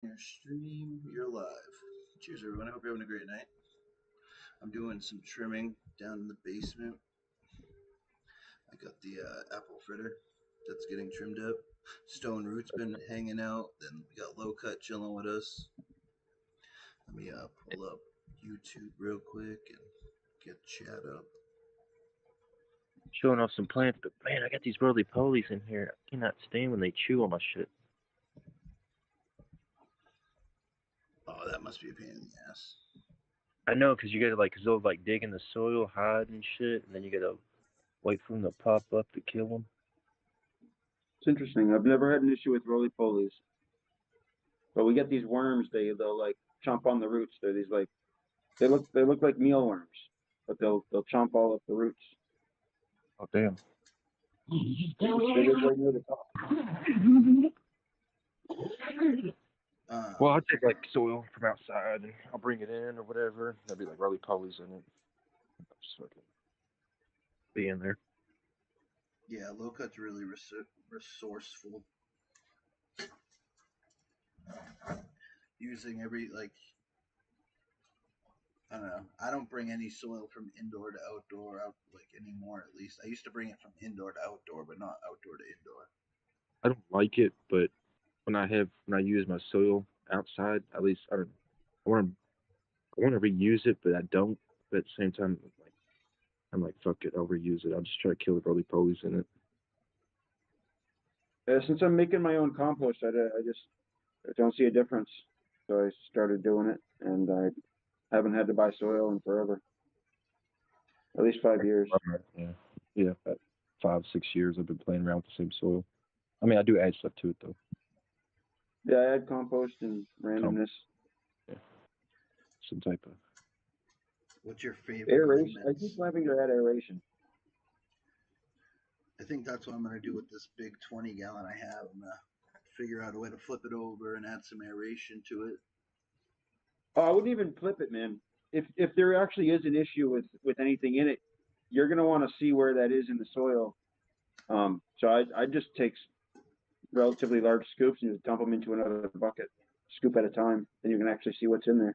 Your stream, you're live. Cheers, everyone. I hope you're having a great night. I'm doing some trimming down in the basement. I got the apple fritter that's getting trimmed up. Stone Root's been hanging out. Then we got Low Cut chilling with us. Let me pull up YouTube real quick and get chat up. Showing off some plants, but man, I got these roly polies in here. I cannot stand when they chew on my shit. Oh, that must be a pain in the ass. I know, cause you gotta cause they'll dig in the soil, hide and shit, and then you gotta wait for them to pop up to kill them. It's interesting. I've never had an issue with roly polies, but we get these worms. They'll like chomp on the roots. They're these like they look like mealworms, but they'll chomp all up the roots. Oh damn. They live right near the top. Well, I'll take soil from outside and I'll bring it in or whatever. There'll be roly polies in it. Just fucking be in there. Yeah, Low Cut's really resourceful. Using I don't know. I don't bring any soil from indoor to outdoor out anymore. At least I used to bring it from indoor to outdoor, but not outdoor to indoor. I don't like it, but when I use my soil outside, at least I want to I want to reuse it, but I don't. But at the same time, I'm like, fuck it, I'll reuse it. I'll just try to kill the roly polies in it. Since I'm making my own compost, I don't see a difference. So I started doing it, and I haven't had to buy soil in forever. At least 5 years. Yeah, yeah. About 5, 6 years, I've been playing around with the same soil. I mean, I do add stuff to it though. Yeah, I add compost and Com- randomness. yeah, some type of. What's your favorite Aeration. I keep amendments? having to add aeration. I think that's what I'm gonna do with this big 20 gallon I have. I'm gonna figure out a way to flip it over and add some aeration to it. Oh, I wouldn't even flip it, man. If there actually is an issue with anything in it, you're gonna want to see where that is in the soil. So I just take relatively large scoops and just dump them into another bucket, scoop at a time. Then you can actually see what's in there.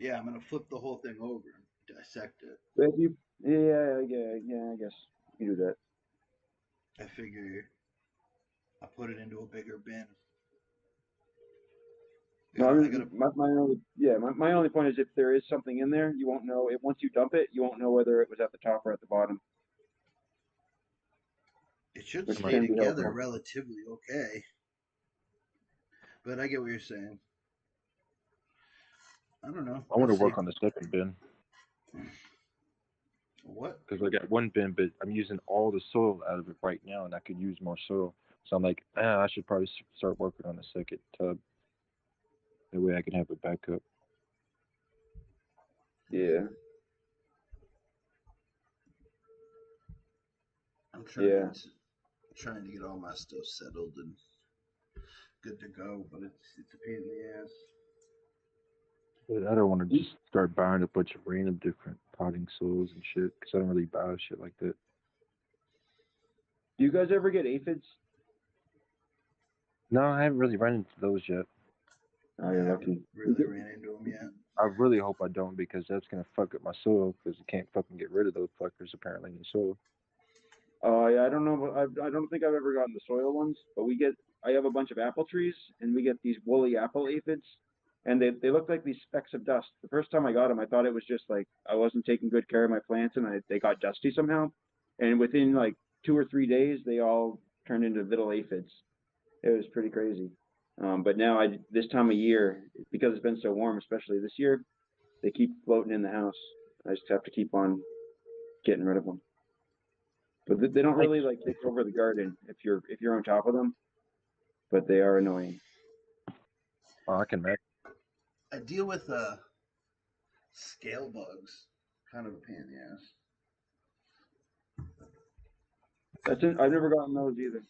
Yeah, I'm gonna flip the whole thing over and dissect it. But if you, yeah, I guess you do that. I figure I put it into a bigger bin. No, I I mean gotta. my only point is if there is something in there, you won't know it once you dump it. You won't know whether it was at the top or at the bottom, It should which stay can be together helpful. relatively okay, but I get what you're saying. I don't know. I We'll want to see. work on the second bin What? because I got one bin, but I'm using all the soil out of it right now, and I could use more soil. So I'm like, I should probably start working on the second tub. That way I can have a backup. Yeah, I'm yeah. trying to get all my stuff settled and good to go, but it's a pain in the ass. But I don't want to just start buying a bunch of random different potting soils and shit because I don't really buy shit like that. Do you guys ever get aphids? No, I haven't really run into those yet. Oh, I you're haven't lucky. really ran into them yet. I really hope I don't because that's gonna fuck up my soil because you can't fucking get rid of those fuckers apparently in the soil. Oh, yeah, I don't know. I don't think I've ever gotten the soil ones, but I have a bunch of apple trees, and we get these woolly apple aphids, and they look like these specks of dust. The first time I got them, I thought it was just like I wasn't taking good care of my plants, and they got dusty somehow. And within like 2 or 3 days, they all turned into little aphids. It was pretty crazy. But now this time of year, because it's been so warm, especially this year, they keep floating in the house. I just have to keep on getting rid of them. But they don't Like, really like take over the garden if you're on top of them, but they are annoying. oh, I can imagine. I deal with scale bugs, kind of a pain in the ass. I've never gotten those either.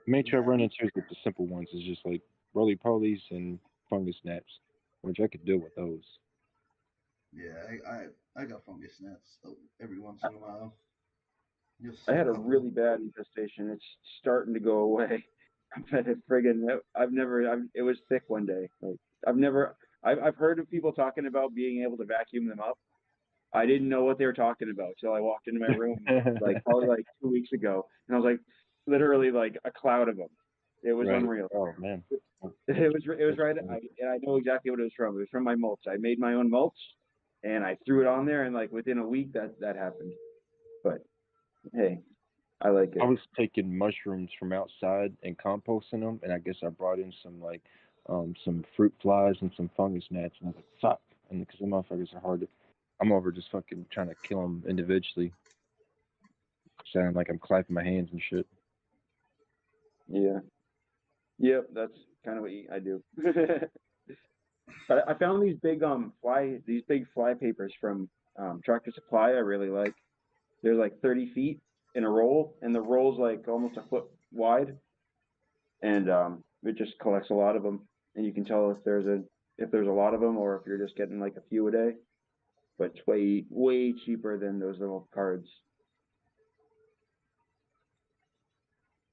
The main trouble I Yeah, run into is with the simple ones. Is just like roly polies and fungus gnats, which I could deal with those. yeah. I got fungus gnats every once in a while. You'll I see a had a couple. really bad infestation. It's starting to go away. bet it friggin' it was thick one day. Like I've heard of people talking about being able to vacuum them up. I didn't know what they were talking about till I walked into my room like probably like 2 weeks ago, and I was like, literally like a cloud of them. It was Right. unreal. Oh man. It was That's right. funny. And I know exactly what it was from. It was from my mulch. I made my own mulch, and I threw it on there, and like within a week that happened. But hey, I like I it. was taking mushrooms from outside and composting them, and I guess I brought in some fruit flies and some fungus gnats, and I was like, fuck, and because the motherfuckers are hard to, I'm over just fucking trying to kill them individually, sounding like I'm clapping my hands and shit. Yeah. Yep. That's kind of what I do. But I found these big fly papers from Tractor Supply. I really like. They're like 30 feet in a roll, and the roll's like almost a foot wide, and it just collects a lot of them, and you can tell if there's a lot of them or if you're just getting like a few a day. But it's way cheaper than those little cards.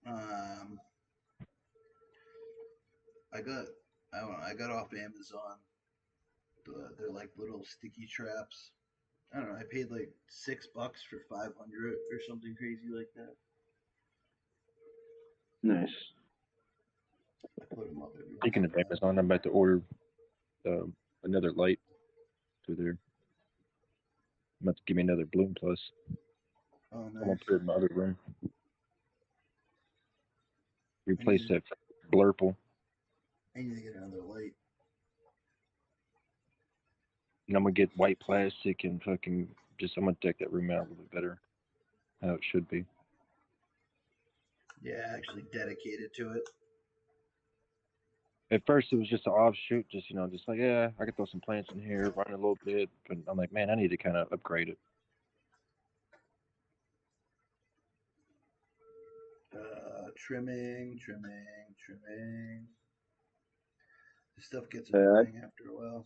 Um, I got I don't know. I got off Amazon. They're like little sticky traps. I don't know. I paid like $6 for 500 or something crazy like that. Nice. I put them up everywhere Speaking of I went. Amazon, I'm about to order another light through there. I'm about to give me another Bloom Plus. Oh, I'm gonna nice. put it in my other room. I Replace need to, that Blurple, I need to get another light. and I'm gonna get white plastic and fucking I'm gonna deck that room out a little bit better, how it should be. Yeah, actually dedicated to it. At first, it was just an offshoot, just like, yeah, I could throw some plants in here, run a little bit, but I'm like, man, I need to kind of upgrade it. Trimming. This stuff gets Uh, annoying after a while.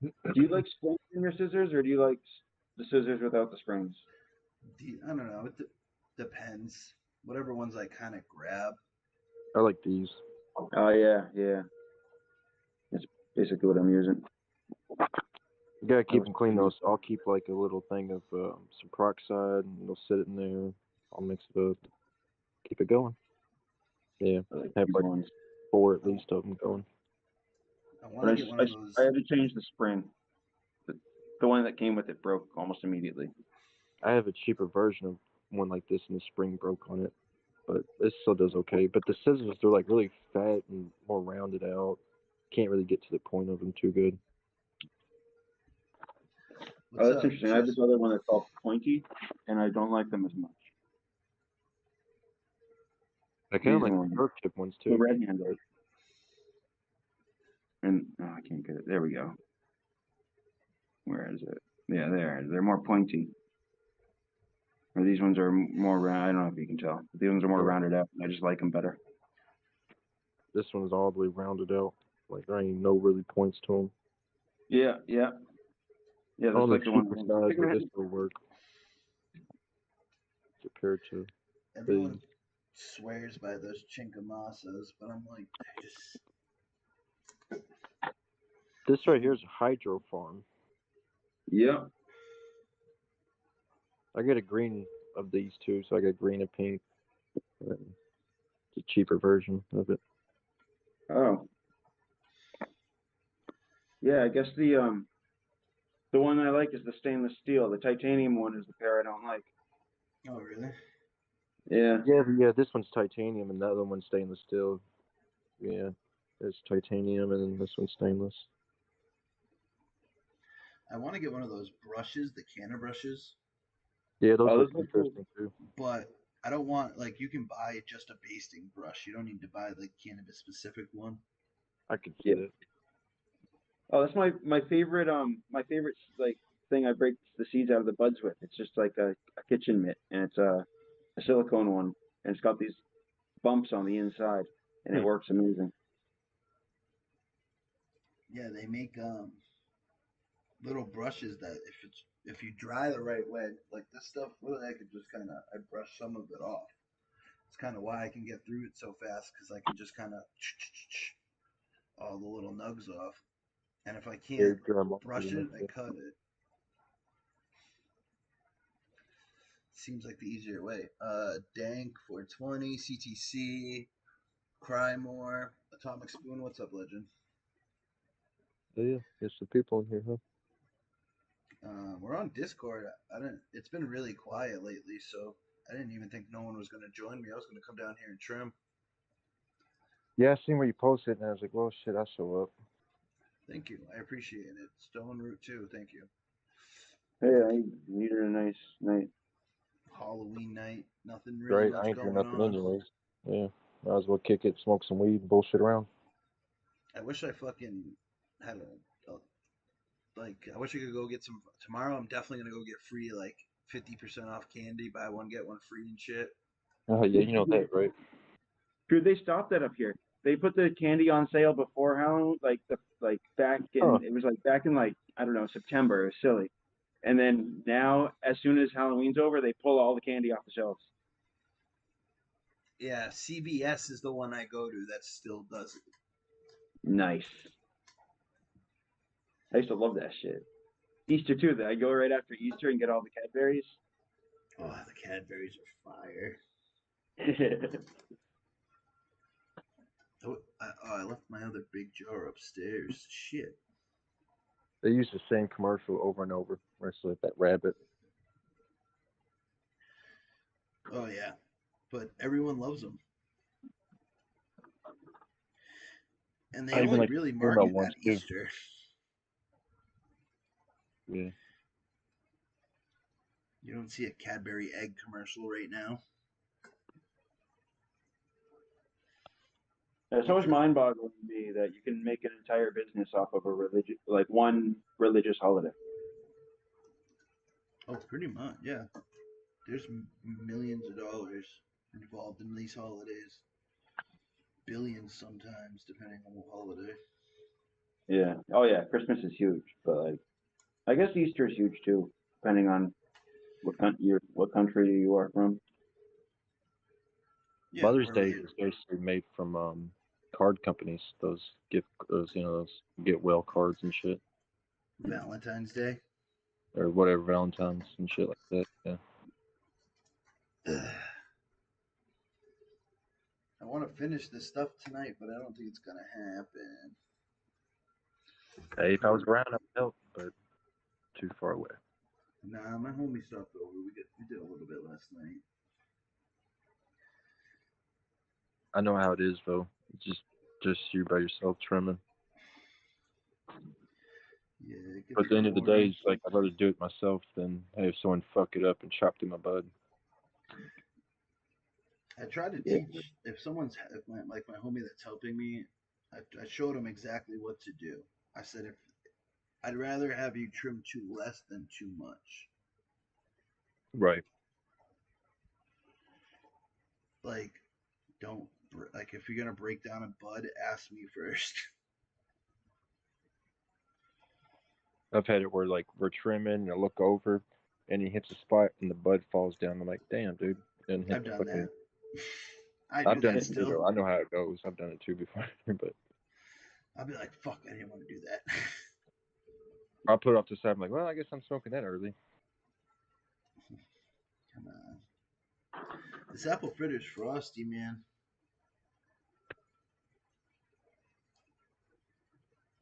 do you like springs in your scissors, or do you like the scissors without the springs? I don't know. Depends. Whatever ones I kind of grab. I like these. Oh yeah. That's basically what I'm using. You gotta I keep was, them clean though. So I'll keep like a little thing of some peroxide, and they'll sit it in there. I'll mix it up, keep it going. Yeah, I like have these like ones. 4 at least of them going. I want But to get one of those. I had to change the spring. The, the one that came with it broke almost immediately. I have a cheaper version of one like this, and the spring broke on it, but it still does okay. But the scissors, they're like really fat and more rounded out. Can't really get to the point of them too good. Oh, What's that's up, interesting. I have this Chiz? other one that's called pointy, and I don't like them as much. I kind of These like the ones, curved tip ones the too. red handled, and oh, I can't get it. There we go. Where is it? Yeah, there. They're more pointy. Or these ones are more round. I don't know if you can tell. These ones are more Yeah. rounded out. I just like them better. This one's all the way rounded out. Like there ain't no really points to them. Yeah. That's On the like the one. cheaper side, but this will work compared to the. Everyone swears by those chinkamasas, but I'm like, I just This right can't. here is a hydro farm. Yeah. I get a green of these two, so I got green and pink. It's a cheaper version of it. Oh. Yeah. I guess the one I like is the stainless steel. The titanium one is the pair I don't like. Oh, really? Yeah. Yeah, this one's titanium and the other one's stainless steel. Yeah, it's titanium and then this one's stainless. I want to get one of those brushes, the canna brushes, Yeah, those Oh, look those look cool. interesting too. but I don't want like you can buy just a basting brush. You don't need to buy the cannabis specific one. I could see Yeah. that. Oh, that's my favorite like thing I break the seeds out of the buds with. It's just like a kitchen mitt, and it's a silicone one, and it's got these bumps on the inside, and it Hmm. works amazing. Yeah, they make little brushes that if it's if you dry the right way, like this stuff, really, I could just kind of I brush some of it off. It's kind of why I can get through it so fast because I can just kind of all the little nugs off. And if I Air can't dry mold brush and it, I that cut it. Seems like the easier way. Dank 420, CTC, Cry More, Atomic Spoon. What's up, Legend? yeah, there's some people in here, huh? We're on Discord. I didn't. It's been really quiet lately, so I didn't even think no one was going to join me. I was going to come down here and trim. Yeah, I seen where you posted, and I was like, well, shit, I'll show up. Thank you. I appreciate it. Stone Root too. Thank you. Hey, I needed a nice night. Halloween night. Nothing really Great, I much ain't doing going nothing on. anyways. Yeah, might as well kick it, smoke some weed, bullshit around. I wish I fucking had a like. I wish I could go get some tomorrow. I'm definitely gonna go get free like 50% off candy, buy one get one free and shit. Oh, yeah, you know that, right? Dude, they stopped that up here. They put the candy on sale before Halloween, like back Huh. in it was like back in like I don't know September. It was silly. And then now, as soon as Halloween's over, they pull all the candy off the shelves. Yeah, CVS is the one I go to that still does it. Nice. I used to love that shit. Easter too. I go right after Easter and get all the Cadberries. Oh, the Cadberries are fire. I left my other big jar upstairs. Shit. They use the same commercial over and over, where it's like that rabbit. Oh yeah, but everyone loves them, and they I even only like really the caramel market ones at too. Easter. Yeah. You don't see a Cadbury egg commercial right now. It's always mind-boggling to me that you can make an entire business off of a religious, like one religious holiday. Oh, pretty much, yeah. There's millions of dollars involved in these holidays. Billions sometimes, depending on what holiday. Yeah. Oh yeah, Christmas is huge, but like I guess Easter is huge too, depending on what country you are from. Yeah, Mother's where Day we is basically made from card companies. Those those get well cards and shit, Valentine's Day. or whatever Valentine's and shit like that. Yeah. I want to finish this stuff tonight, but I don't think it's gonna happen. Hey, if I was around, I'd help, but too far away. Nah, my homie stopped over. We did a little bit last night. I know how it is though. It's just you by yourself trimming. Yeah, it But gets at the end of the day, boring. it's like I'd rather do it myself than have someone fuck it up and chop through my bud. I try to Yeah. teach if someone's if like my homie that's helping me. I showed him exactly what to do. I said if I'd rather have you trim too less than too much. Right. Like, don't like if you're gonna break down a bud, ask me first. I've had it where like we're trimming and I look over and he hits a spot and the bud falls down. I'm like, damn, dude. And hit I've the done fucking. that. I do I've done that it too still. though. I know how it goes. I've done it too before, but I'll be like, fuck, I didn't want to do that. I'll put it off to the side. I'm like, well, I guess I'm smoking that early. Come on. This apple fritter's frosty, man.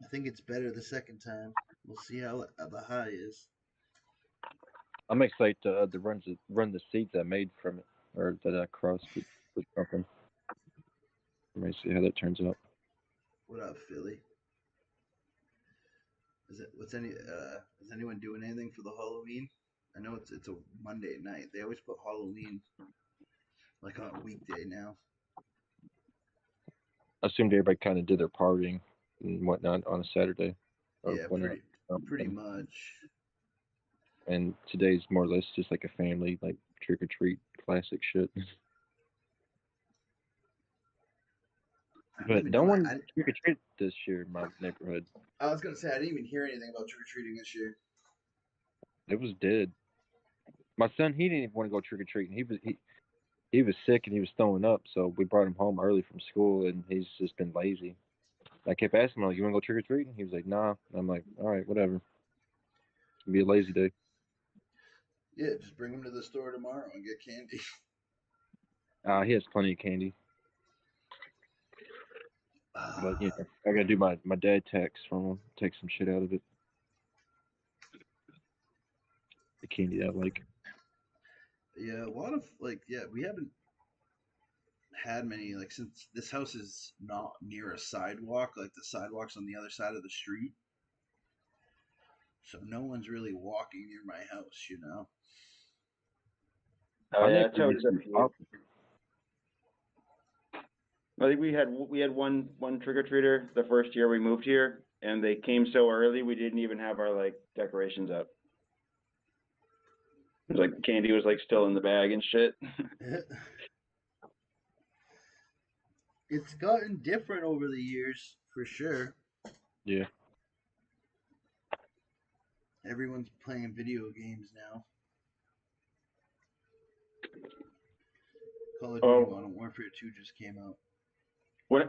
I think it's better the second time. We'll see how the high is. I'm excited to run the seeds I made from it or that I crusted with something. Let me see how that turns out. What up, Philly? Is anyone doing anything for the Halloween? I know it's a Monday night. They always put Halloween like on a weekday now. I assumed everybody kind of did their partying and whatnot on a Saturday or Yeah, whatnot. pretty much. And today's more or less just like a family, like trick or treat, classic shit. I don't But even no know. one trick or treated this year in my neighborhood. I was gonna say I didn't even hear anything about trick or treating this year. It was dead. My son, he didn't even want to go trick or treating. He was sick and he was throwing up, so we brought him home early from school, and he's just been lazy. I kept asking him, like, "You want to go trick or treating?" He was like, "Nah." And I'm like, "All right, whatever. It's gonna be a lazy day." Yeah, just bring him to the store tomorrow and get candy. He has plenty of candy, but you know, I gotta do my dad tax from him, take some shit out of it. The candy that I like. Yeah, a lot of like yeah, we haven't had many like since this house is not near a sidewalk, like the sidewalk's on the other side of the street. So no one's really walking near my house, you know. Oh My yeah, that's neighbor how it used is to up be here. pop. I think we had one trick or treater the first year we moved here, and they came so early we didn't even have our like decorations up. It was like candy was like still in the bag and shit. It's gotten different over the years, for sure. Yeah. Everyone's playing video games now. Call of Duty Oh, Modern Warfare 2 just came out.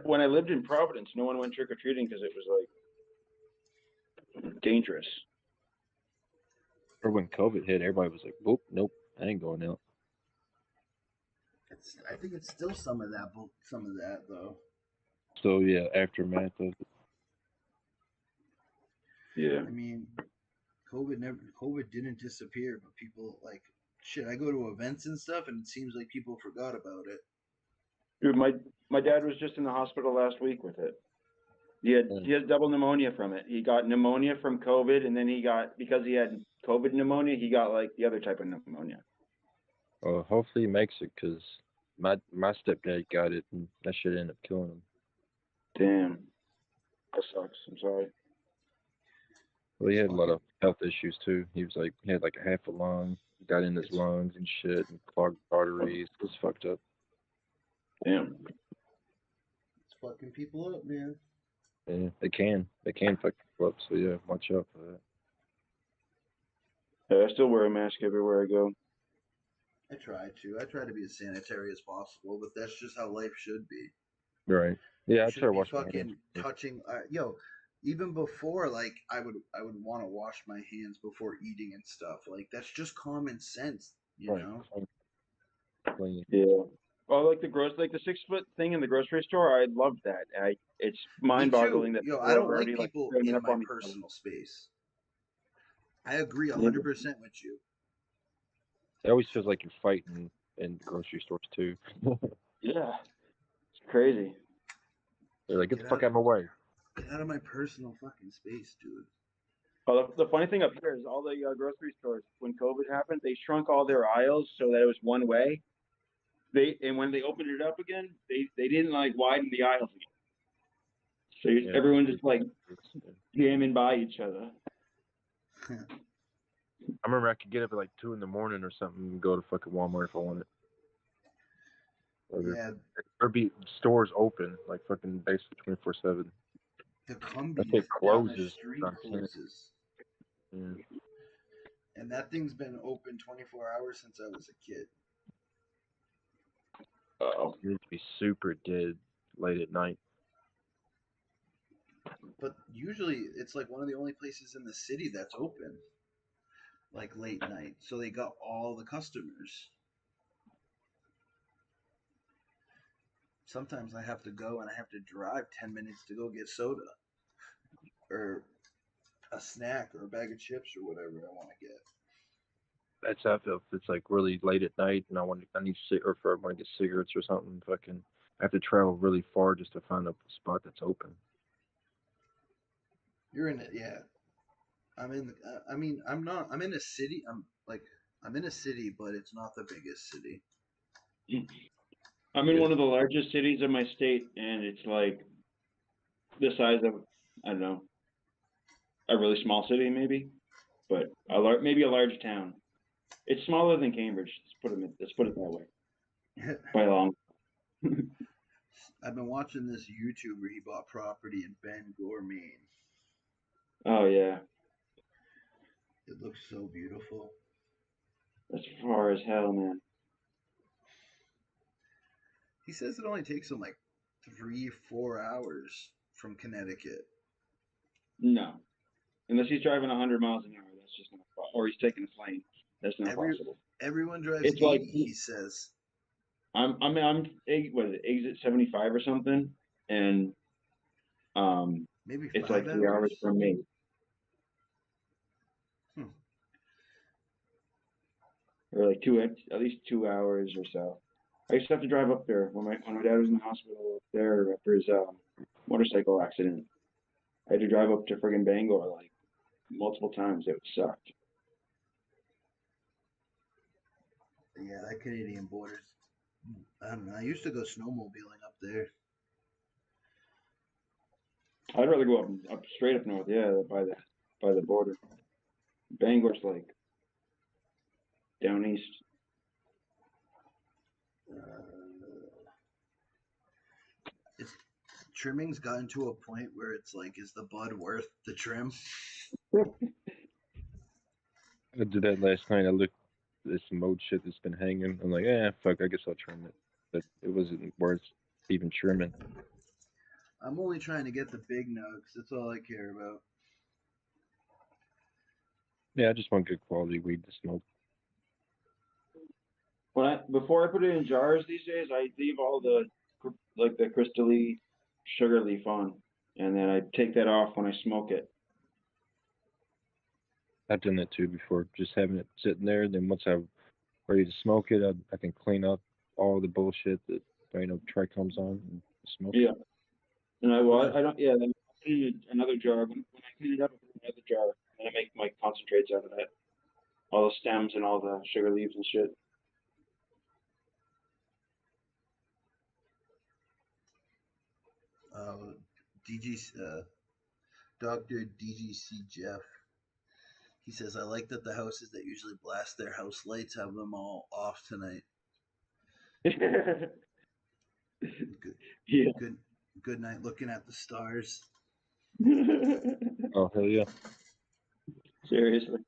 when I lived in Providence, no one went trick or treating because it was like dangerous. Or when COVID hit, everybody was like, "Whoop, nope, I ain't going out." I think it's still some of that though. So yeah, aftermath of it. Yeah. I mean, COVID didn't disappear, but people like shit. I go to events and stuff, and it seems like people forgot about it. Dude, my dad was just in the hospital last week with it. He had double pneumonia from it. He got pneumonia from COVID, and then he got because he had COVID pneumonia, he got like the other type of pneumonia. Hopefully he makes it, cause my stepdad got it, and that shit ended up killing him. Damn, that sucks. I'm sorry. Well, he It's had a lot fucking of health issues too. He had like a half a lung, got in his it's lungs and shit, and clogged arteries. It was fucked up. Damn. it's fucking people up, man. Yeah, they can fuck people up. So yeah, watch out for that. Yeah, I still wear a mask everywhere I go. I try to be as sanitary as possible, but that's just how life should be. Right. Yeah, You I try to shouldn't be wash my hands. fucking touching. Yo, even before, like I would want to wash my hands before eating and stuff. Like that's just common sense, you Right. know. Clean. Yeah. Well, like the 6 foot thing in the grocery store, I loved that. It's Me too. mind-boggling that Yo, people I are don't like already like people cramming in up my on each other. personal space. I agree Yeah. 100% with you. It always feels like you're fighting in grocery stores too. Yeah. It's crazy. They're like, "Get the Get fuck out, out of my way." get out of my personal fucking space, dude. Well, the funny thing up here is all the grocery stores, when COVID happened, they shrunk all their aisles so that it was one way. And when they opened it up again, they didn't like widen the aisles again. So Yeah. everyone just like jamming by each other. I remember I could get up at like 2 in the morning or something and go to fucking Walmart if I wanted. Yeah, Or be stores open, like fucking basically 24/7. the That Cumbies shit down the closes street around 10. closes, Yeah. and that thing's been open 24 hours since I was a kid. Oh. You need to be super dead late at night. But usually it's like one of the only places in the city that's open, like late night. So they got all the customers. Sometimes I have to go and I have to drive 10 minutes to go get soda or a snack or a bag of chips or whatever I want to get. That's how I feel. If it's like really late at night and I need or if I want to get cigarettes or something, fucking I have to travel really far just to find a spot that's open. You're in it, yeah. I'm in. I mean, I'm not. I'm in a city. I'm in a city, but it's not the biggest city. I'm in It's, one of the largest cities in my state, and it's like the size of, I don't know, a really small city maybe, but maybe a large town. It's smaller than Cambridge. Let's put it that way. By a long. I've been watching this YouTuber. He bought property in Bangor, Maine. Oh yeah. It looks so beautiful. That's far as hell, man. He says it only takes him like 3, 4 hours from Connecticut. No, unless he's driving 100 miles an hour, that's just not. Or he's taking a plane. That's not Every possible. everyone drives It's like 80. He says. what is it, exit 75 or something, and Maybe it's like five 3 hours hours. from me. Hmm. Or like at least 2 hours or so. I used to have to drive up there when my dad was in the hospital up there after his motorcycle accident. I had to drive up to friggin' Bangor like multiple times. It sucked. Yeah, that Canadian border's. I don't know. I used to go snowmobiling up there. I'd rather go up straight up north, yeah, by the border. Bangor's like down east. Uh, it's trimming's gotten to a point where it's like, is the bud worth the trim? I did that last night. I looked at this mode shit that's been hanging. I'm like, fuck, I guess I'll trim it. But it wasn't worth even trimming. I'm only trying to get the big nugs. That's all I care about. Yeah, I just want good quality weed to smoke. Before I put it in jars these days, I leave all the crystally sugar leaf on, and then I take that off when I smoke it. I've done that too before, just having it sitting there. Then once I'm ready to smoke it, I can clean up all the bullshit that try comes on and smoke it. Yeah, and What a I don't. Yeah, then I put it in another jar. When I clean it up, I put it in another jar, and I make my concentrates out of that. All the stems and all the sugar leaves and shit. DG Dr. DGC Jeff. He says, I like that the houses that usually blast their house lights have them all off tonight. Good, Yeah. good, good night looking at the stars. Oh hell yeah! Seriously.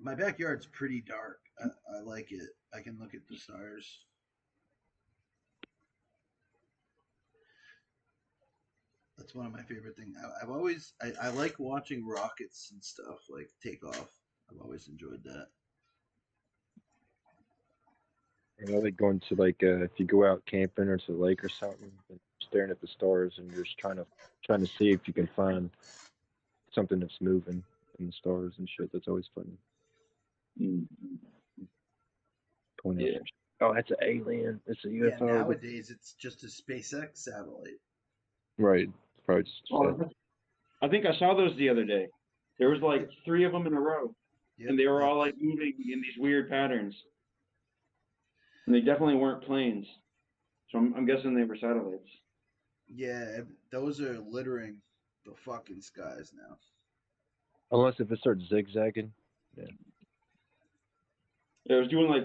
My backyard's pretty dark. I like it. I can look at the stars. That's one of my favorite things. I like watching rockets and stuff like take off. I've always enjoyed that. I like going to if you go out camping or to the lake or something, and staring at the stars, and you're just trying to see if you can find something that's moving in the stars and shit. That's always fun. Mm. Point out Yeah. some shit. Oh, that's an alien. It's a Yeah, UFO. nowadays it's just a SpaceX satellite. Right. It's probably just Oh, I think I saw those the other day. There was like 3 of them in a row, Yep, and they were all that's like moving in these weird patterns. And they definitely weren't planes. So I'm guessing they were satellites. yeah. Those are littering the fucking skies now. unless if it starts zigzagging. Yeah. It was doing like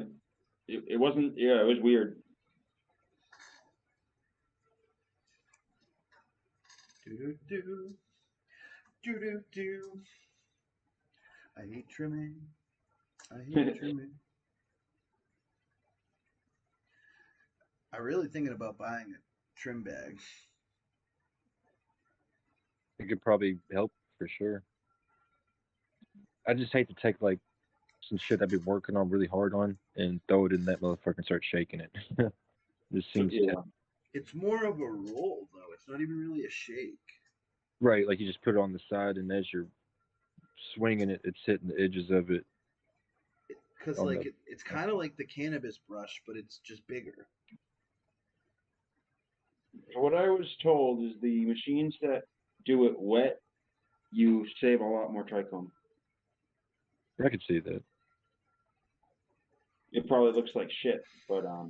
it wasn't. Yeah, it was weird. Do do do do do do. I hate trimming. I hate trimming. I'm really thinking about buying a trim bag. It could probably help for sure. I just hate to take some shit I've been working on really hard on and throw it in that motherfucker and start shaking it. Just seems Yeah. It's more of a roll though. It's not even really a shake. right. Like you just put it on the side, and as you're swinging it, it's hitting the edges of it Because on like the. it's kind of like the cannabis brush, but it's just bigger. What I was told is the machines that do it wet, you save a lot more trichome. I could see that. It probably looks like shit, but I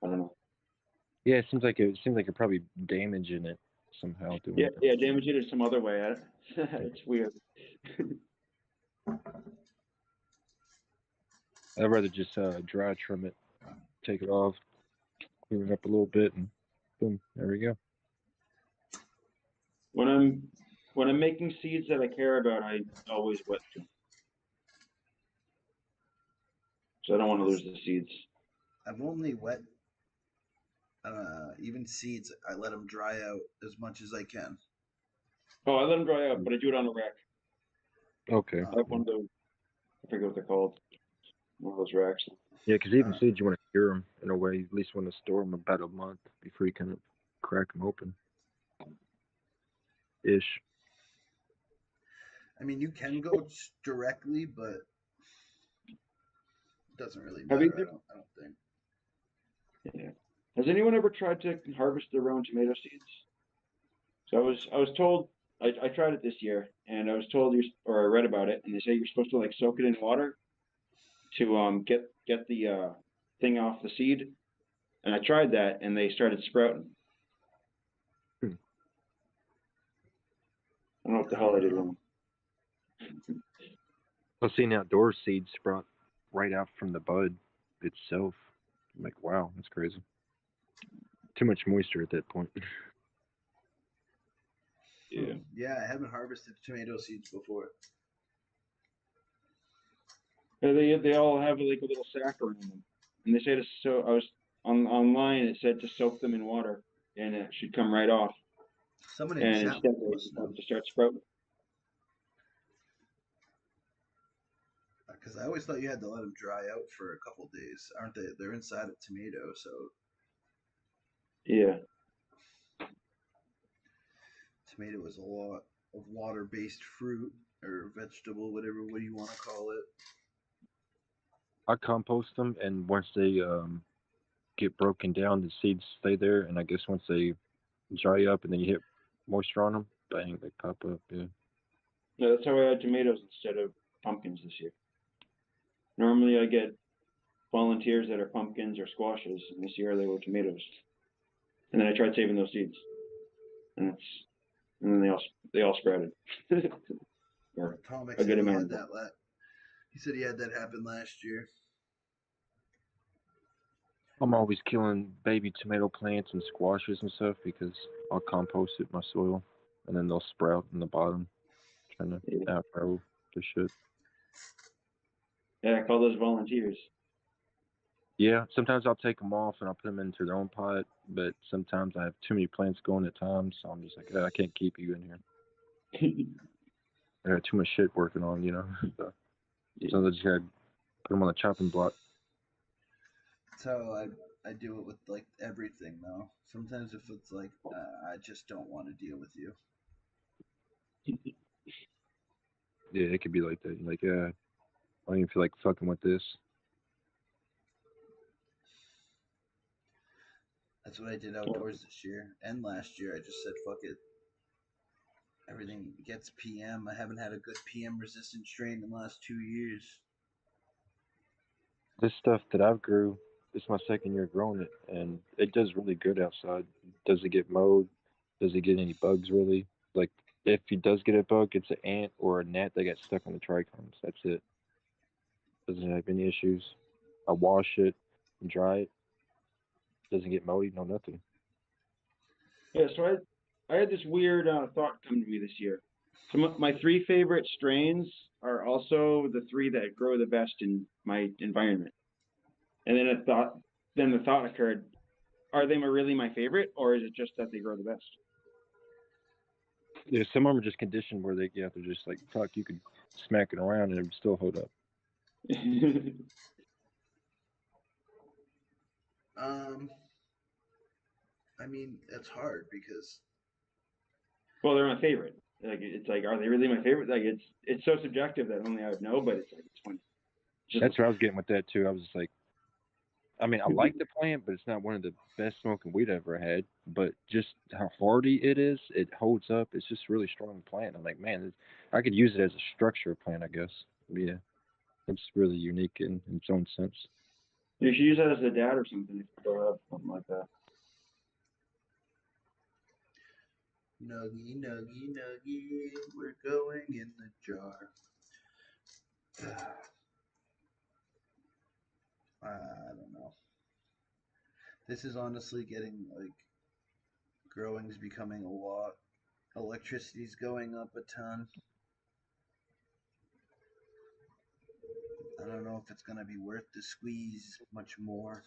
don't know. Yeah, it seems like you're probably damaging it somehow doing Yeah, that. yeah, damage it in some other way. It's weird. I'd rather just dry trim it, take it off, clean it up a little bit, and boom, there we go. When I'm making seeds that I care about, I always wet them. so I don't want to lose the seeds. I've only wet, even seeds. I let them dry out as much as I can. Oh, I let them dry out, but I do it on a rack. Okay. I have one of those. I forget what they're called. One of those racks. Yeah, because even Uh, seeds, you want to cure them in a way. At least want to store them about a month before you kind of crack them open. Ish. I mean, you can go directly, but it doesn't really Have matter. you? I don't think. Yeah. Has anyone ever tried to harvest their own tomato seeds? So I was told I tried it this year, and I was told or I read about it, and they say you're supposed to like soak it in water to get the thing off the seed. And I tried that, and they started sprouting. Hmm. I don't know what the I hell I don't did know. wrong. I've seen outdoor seeds sprout right out from the bud itself. I'm like, wow, that's crazy. Too much moisture at that point. Yeah. Yeah, I haven't harvested tomato seeds before. Yeah, they all have like a little sack around them, and they say to so I was online. It said to soak them in water, and it should come right off. Someone in And chat instead, would they must know, decided to start sprouting. because I always thought you had to let them dry out for a couple days, aren't they? They're inside a tomato, so Yeah. tomato is a lot of water-based fruit or vegetable, whatever what do you want to call it. I compost them, and once they get broken down, the seeds stay there. And I guess once they dry up and then you hit moisture on them, bang, they pop up. Yeah. Yeah, that's how I had tomatoes instead of pumpkins this year. Normally, I get volunteers that are pumpkins or squashes, and this year they were tomatoes. And then I tried saving those seeds, and then they all sprouted, or Atomic a said good he amount had of them. that. He said he had that happen last year. I'm always killing baby tomato plants and squashes and stuff because I'll compost it in my soil, and then they'll sprout in the bottom, trying to Yeah, outgrow the shit. yeah, I call those volunteers. Yeah, sometimes I'll take them off and I'll put them into their own pot, but sometimes I have too many plants going at times, so I'm just like, I can't keep you in here. I got too much shit working on, you know. So sometimes I just gotta put them on the chopping block. That's how I do it with like everything though. Sometimes if it's like I just don't want to deal with you. Yeah, it could be like that. Like, I don't even feel like fucking with this. That's what I did outdoors this year and last year. I just said fuck it. Everything gets PM. I haven't had a good PM resistant strain in the last 2 years. This stuff that I've grew, this is my second year growing it, and it does really good outside. Does it get mowed? Does it get any bugs really? Like, if he does get a bug, it's an ant or a gnat that got stuck on the trichomes. That's it. Doesn't have any issues. I wash it and dry it. Doesn't get mowed, no nothing. Yeah, so I had this weird thought come to me this year. So my three favorite strains are also the three that grow the best in my environment. And then the thought occurred: are they really my favorite, or is it just that they grow the best? Yeah, some of them are just conditioned where they're just like, fuck, you could smack it around and it would still hold up. Um, I mean it's hard because Well, they're my favorite. Like it's like, are they really my favorite? Like it's so subjective that only I would know. But it's like it's funny. It's That's where I was getting with that too. I was just like, I mean, I like the plant, but it's not one of the best smoking weed I've ever had. But just how hardy it is, it holds up. It's just a really strong plant. I'm like, man, I could use it as a structure plant, I guess. Yeah, it's really unique in its own sense. you should use that as a dad or something if you still have something like that. nuggy nuggy nuggy, we're going in the jar. I don't know. This is honestly getting like growing's becoming a lot. Electricity's going up a ton. I don't know if it's gonna be worth the squeeze much more.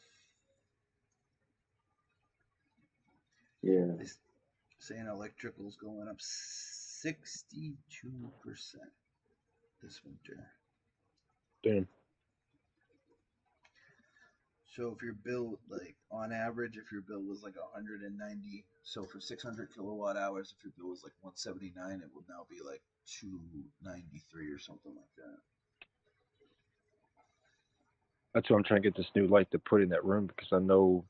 Yeah. They saying electrical's going up 62% this winter. Damn. So if your bill, like on average, if your bill was like 190, so for 600 kilowatt hours, if your bill was like 179, it would now be like 293 or something like that. That's why I'm trying to get this new light to put in that room because I know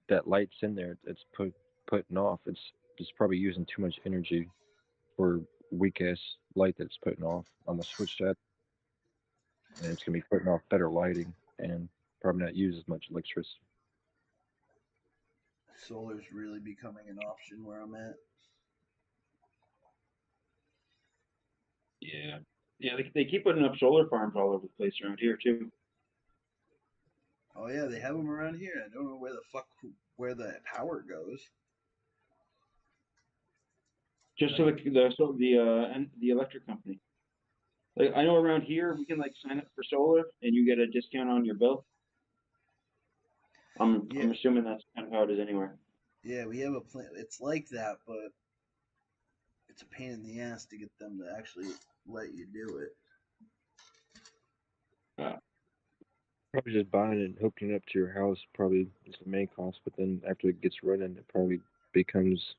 that light's in there. It's putting off. It's probably using too much energy for weak ass light that's putting off. I'm gonna switch that, and it's gonna be putting off better lighting and probably not use as much electricity. Solar's really becoming an option where I'm at. Yeah. Yeah, they keep putting up solar farms all over the place around here too. Oh yeah, they have them around here. I don't know where the power goes. Just so the electric company. Like I know around here we can like sign up for solar and you get a discount on your bill. I'm Yeah, I'm assuming that's kind of how it is anywhere. yeah, we have a plan. It's like that, but it's a pain in the ass to get them to actually let you do it. Uh, Probably just buying it and hooking it up to your house probably is the main cost, but then after it gets running, it probably becomes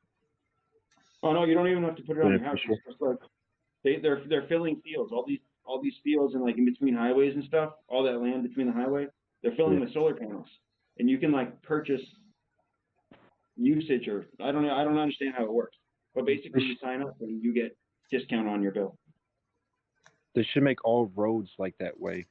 oh no, you don't even have to put it on your house. beneficial. It's just like they're filling fields, all these fields and like in between highways and stuff, all that land between the highway, they're filling Yeah. with solar panels, and you can like purchase usage or I don't understand how it works, but basically you sign up and you get discount on your bill. They should make all roads like that way.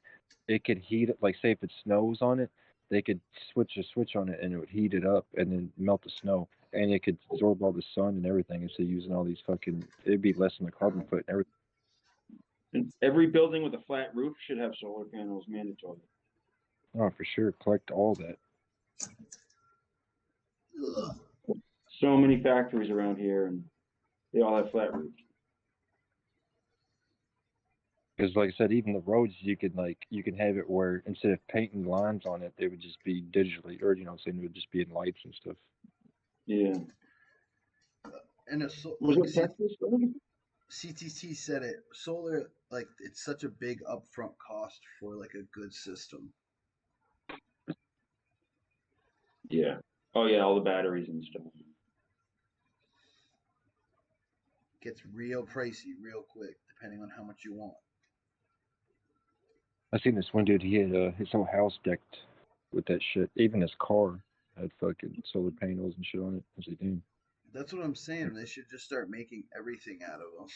It could heat it, like say if it snows on it, they could switch a switch on it and it would heat it up and then melt the snow. And it could absorb all the sun and everything instead of using all these fucking. It'd be less than the carbon foot and everything. And every building with a flat roof should have solar panels mandatory. Oh, for sure. Collect all that. Ugh. So many factories around here, and they all have flat roofs. Because like I said, even the roads you can have it where instead of painting lines on it, they would just be digitally, or saying it would just be in lights and stuff. Yeah. And it's so Was like it Texas? CTC said it. Solar, like it's such a big upfront cost for like a good system. Yeah. Oh yeah, all the batteries and stuff. Gets real pricey real quick, depending on how much you want. I seen this one dude. He had his whole house decked with that shit. Even his car had fucking solar panels and shit on it. I was like, damn. That's what I'm saying. They should just start making everything out of them.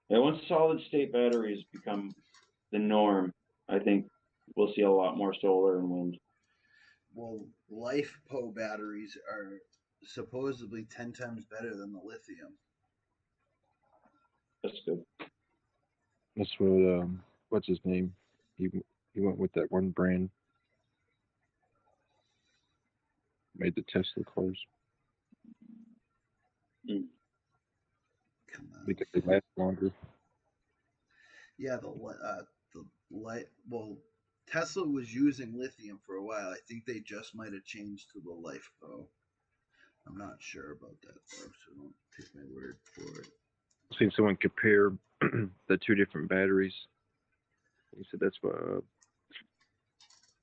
Yeah, once solid state batteries become the norm, I think we'll see a lot more solar and wind. Well, LiFePO batteries are supposedly 10 times better than the lithium. That's good. That's what what's his name? He went with that one brand. Made the Tesla cars Mm. Come on. because they last longer. Yeah, the light. Well, Tesla was using lithium for a while. I think they just might have changed to the LiFePO. I'm not sure about that though, so don't take my word for it. I've seen someone compare the two different batteries. He said that's what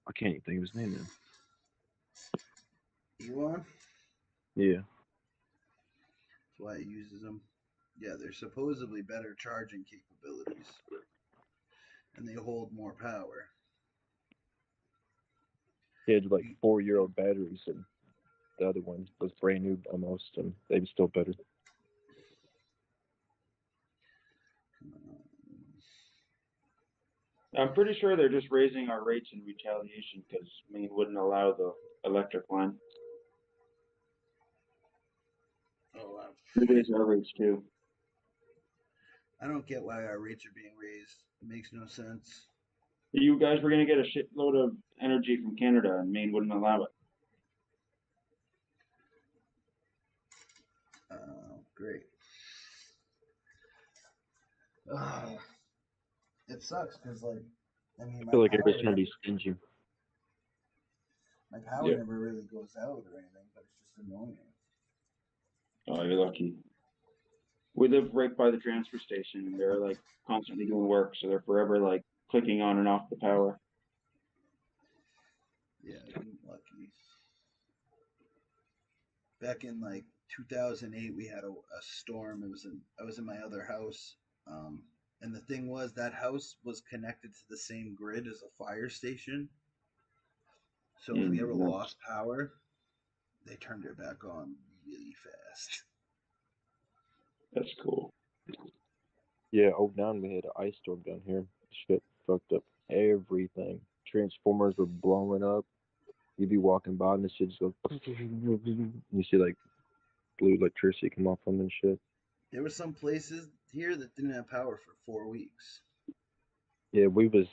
I can't even think of his name now. Elon, Yeah. that's why it uses them. Yeah, they're supposedly better charging capabilities, and they hold more power. He had like 4-year-old batteries and the other one was brand new almost and they were still better. I'm pretty sure they're just raising our rates in retaliation because Maine wouldn't allow the electric line. Oh, They raise our rates too. I don't get why our rates are being raised. It makes no sense. You guys were gonna get a shitload of energy from Canada, and Maine wouldn't allow it. Great. Uh, It sucks because like, I mean, I feel like everybody's trying to be stingy. my power Yeah. never really goes out or anything, but it's just annoying. Oh, you're lucky. We live right by the transfer station, and they're like constantly doing work, so they're forever like clicking on and off the power. Yeah, I'm lucky. Back in like 2008, we had a storm. I was in my other house, and the thing was that house was connected to the same grid as a fire station. So if we ever Yeah. lost power, they turned it back on really fast. That's cool. Yeah, '09 we had an ice storm down here. Shit fucked up everything. Transformers were blowing up. You'd be walking by and the shit just goes. You see like blue electricity come off them and shit. There were some places here that didn't have power for 4 weeks. We was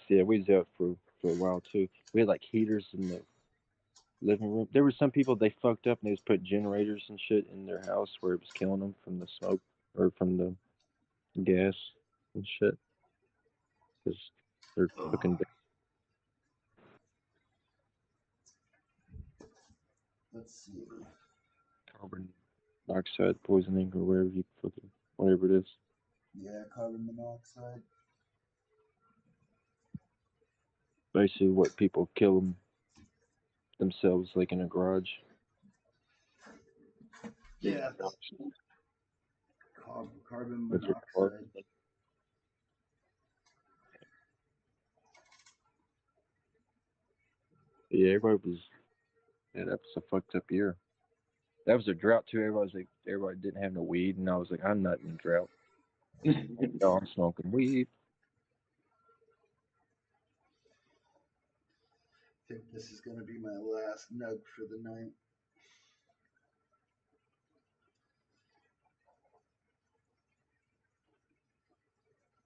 out for a while too. We had like heaters in the living room. There were some people they fucked up and they just put generators and shit in their house where it was killing them from the smoke or from the gas and shit because they're cooking Let's see. carbon dioxide poisoning or whatever it is. Yeah, carbon monoxide. Basically, what people kill themselves like in a garage. Yeah, carbon With your car. monoxide. Yeah, that was a fucked up year. That was a drought too. Everybody didn't have no weed, and I was like, I'm not in a drought. No, I'm smoking weed. I think this is gonna be my last nug for the night.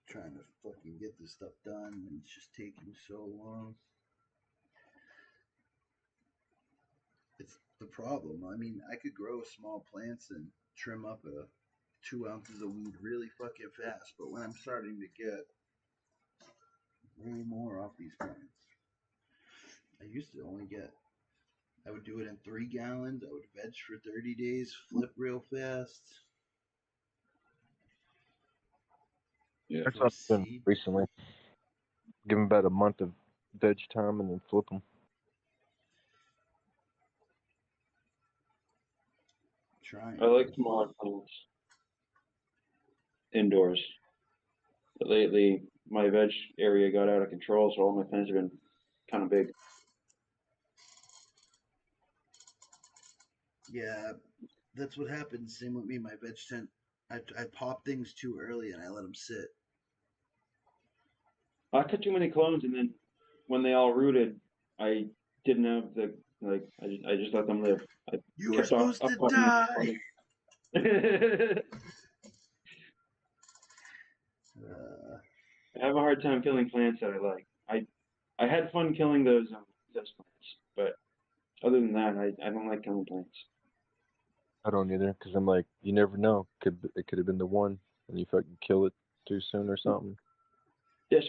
Trying to fucking get this stuff done, and it's just taking so long. It's the problem. I mean, I could grow small plants and trim up 2 ounces of weed really fucking fast, but when I'm starting to get way more off these plants, I used to only get. I would do it in 3 gallons. I would veg for 30 days, flip real fast. Yeah. That's For what I've done seed, recently. Give them about a month of veg time and then flip them. trying. I like smaller plants indoors. But lately, my veg area got out of control, so all my plants have been kind of big. Yeah, that's what happens. Same with me. My veg tent, I pop things too early and I let them sit. I cut too many clones, and then when they all rooted, I didn't have the like. I just let them live. I You were kept off supposed to uppotting die. it. Uh, I have a hard time killing plants that I like. I had fun killing those plants, but other than that, I don't like killing plants. I don't either, because I'm like, you never know. It could have been the one, and you fucking kill it too soon or something. Yeah,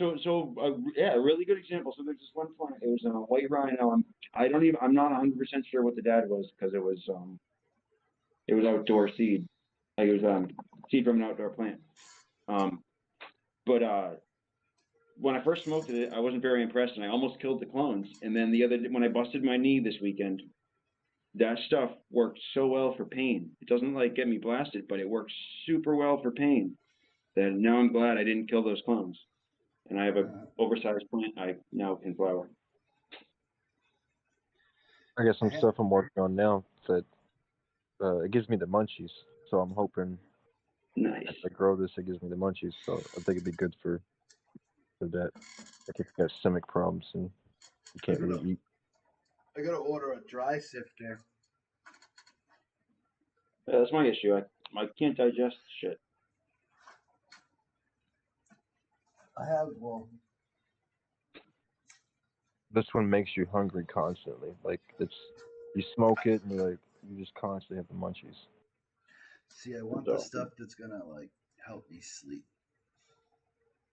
yeah, a really good example. So there's this one plant. It was a white rhino. I'm not 100% sure what the dad was because it was outdoor seed, like it was seed from an outdoor plant. Um, but when I first smoked it, I wasn't very impressed, and I almost killed the clones. And then when I busted my knee this weekend, that stuff worked so well for pain. It doesn't like get me blasted, but it works super well for pain. That now I'm glad I didn't kill those clones, and I have a uh, oversized plant I now can flower. I got I some had stuff I'm working on now that it gives me the munchies. So I'm hoping Nice. if I grow this, it gives me the munchies. So I think it'd be good for that. Like if you got stomach problems and you I can't gotta really eat. I gotta order a dry sifter. Yeah, that's my issue. I can't digest shit. I have well, This one makes you hungry constantly. Like you smoke it and you just constantly have the munchies. see, I want the So stuff that's gonna like help me sleep.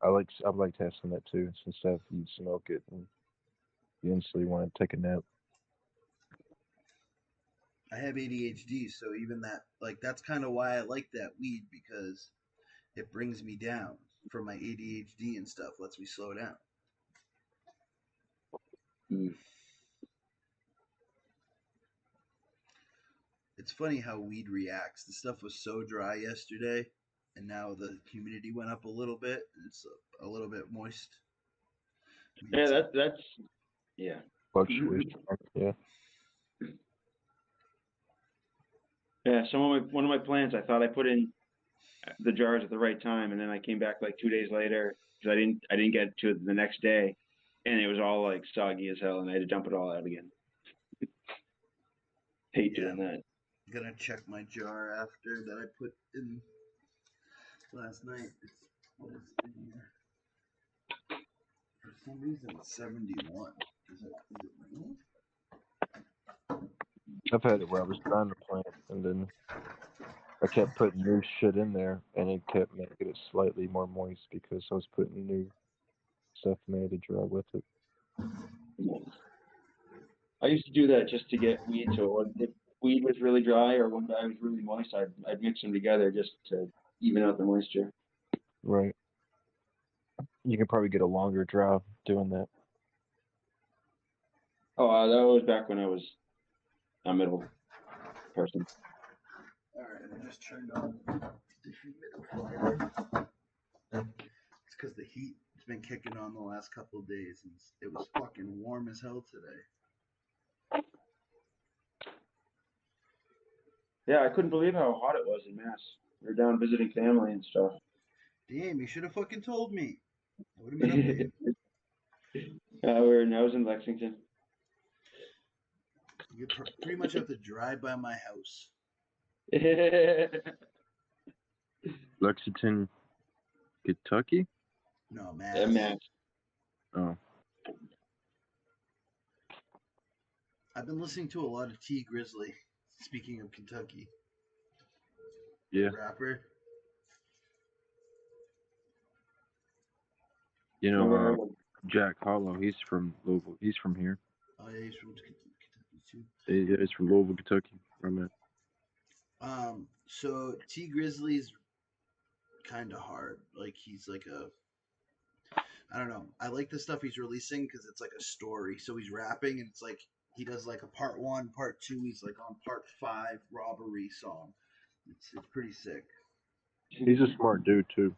I like testing that too. Some stuff you smoke it and you instantly want to take a nap. I have ADHD, so even that, like, that's kind of why I like that weed because it brings me down from my ADHD and stuff, lets me slow down. Mm. It's funny how weed reacts. The stuff was so dry yesterday, and now the humidity went up a little bit, and it's a little bit moist. I mean, Yeah, it's like, that's yeah. Fluctuation. Yeah. Yeah, one of my plants, I thought I put in the jars at the right time, and then I came back like 2 days later because I didn't get to it the next day, and it was all like soggy as hell, and I had to dump it all out again. Hate yeah, doing that. I'm gonna check my jar after that I put in last night. What is in here? For some reason, it's 71. Is it raining? I've had it where I was trying to plant and then I kept putting new shit in there and it kept making it slightly more moist because I was putting new stuff in there to dry with it. I used to do that just to get weed. So if weed was really dry or one guy was really moist, I'd mix them together just to even out the moisture. Right. You can probably get a longer drought doing that. Oh, that was back when I was a middle person. Alright, I just turned on the humidifier. It's because the heat has been kicking on the last couple of days, and it was fucking warm as hell today. Yeah, I couldn't believe how hot it was in Mass. We were down visiting family and stuff. Damn, you should have fucking told me. I would have been up with you. I was in Lexington. You pretty much have to drive by my house. Lexington, Kentucky? No, Mass. Mass. Oh. I've been listening to a lot of T Grizzly. Speaking of Kentucky, Yeah. rapper. You know, Jack Hollow, he's from Louisville. He's from here. Oh yeah, he's from Kentucky too. Yeah, he's from Louisville, Kentucky. From So T Grizzly's kind of hard. Like he's like a, I don't know. I like the stuff he's releasing because it's like a story. So he's rapping and it's like he does like a part one, part two. He's like on part 5 robbery song. It's pretty sick. He's a smart dude too.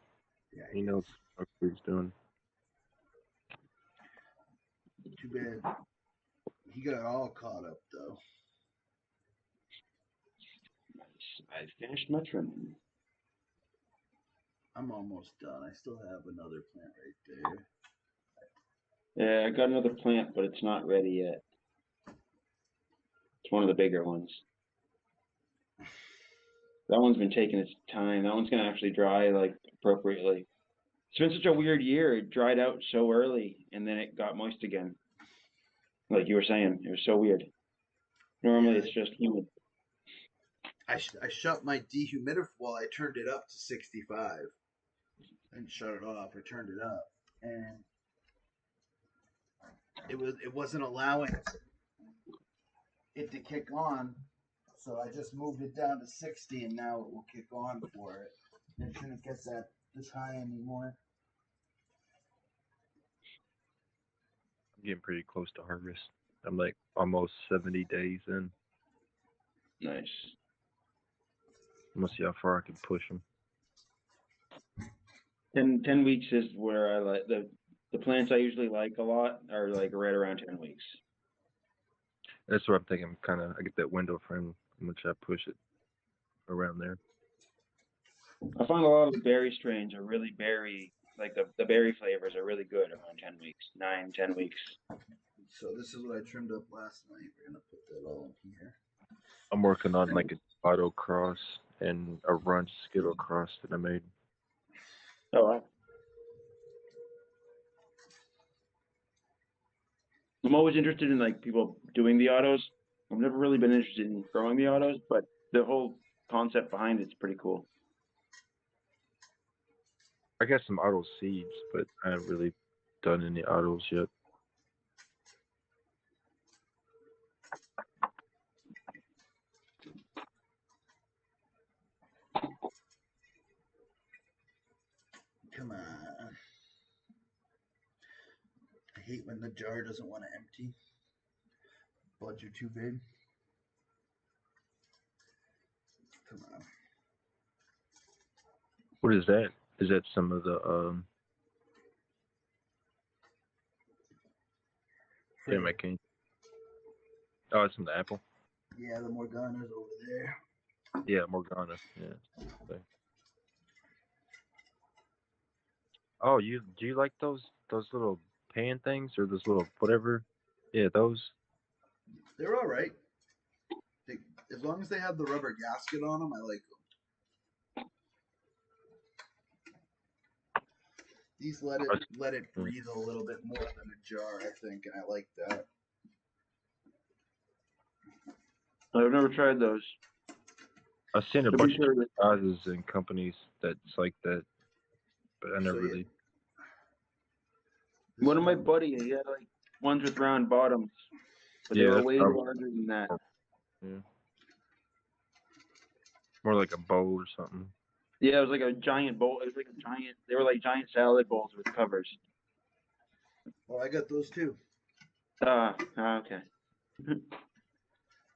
Yeah, He knows what he's doing. too bad he got all caught up though. I finished my trimming. I'm almost done. I still have another plant right there. Yeah, I got another plant, but it's not ready yet. It's one of the bigger ones. That one's been taking its time. That one's gonna actually dry like appropriately. It's been such a weird year. It dried out so early and then it got moist again. Like you were saying, it was so weird. Normally it's just humid. I shut my dehumidifier. Well, I turned it up to 65. I didn't shut it off. I turned it up, and it wasn't allowing it to kick on. So I just moved it down to 60, and now it will kick on for it. It shouldn't get that this high anymore. I'm getting pretty close to harvest. I'm like almost 70 days in. Nice. I'm gonna see how far I can push them. 10 weeks is where I like the plants I usually like a lot are like right around 10 weeks. That's what I'm thinking. I get that window frame. How much I push it around there. I find a lot of the berry strains are really like the berry flavors are really good around 10 weeks, 9, 10 weeks. So this is what I trimmed up last night. We're gonna put that all in here. I'm working on like a auto cross and a runch skittle cross that I made. Oh, wow. I'm always interested in like people doing the autos. I've never really been interested in growing the autos, but the whole concept behind it's pretty cool. I got some auto seeds, but I haven't really done any autos yet. Come on. I hate when the jar doesn't want to empty. Buds are too big. Come on. What is that? Is that some of the damn, I can't. Oh, it's from the apple. Yeah, the Morgana's over there. Yeah, Morgana. Yeah. Okay. Oh, do you like those little pan things or those little whatever? Yeah, those. They're all right. As long as they have the rubber gasket on them, I like them. These let it breathe a little bit more than a jar, I think, and I like that. I've never tried those. I've seen a To bunch be sure, of sizes and companies that's like that, but I never So, yeah. really. one of my buddy, he had like ones with round bottoms, but they Yeah, were that's way probably. larger than that. Yeah. More like a bowl or something. Yeah, it was like a giant bowl. It was like a giant. They were like giant salad bowls with covers. Oh, I got those too. Okay. I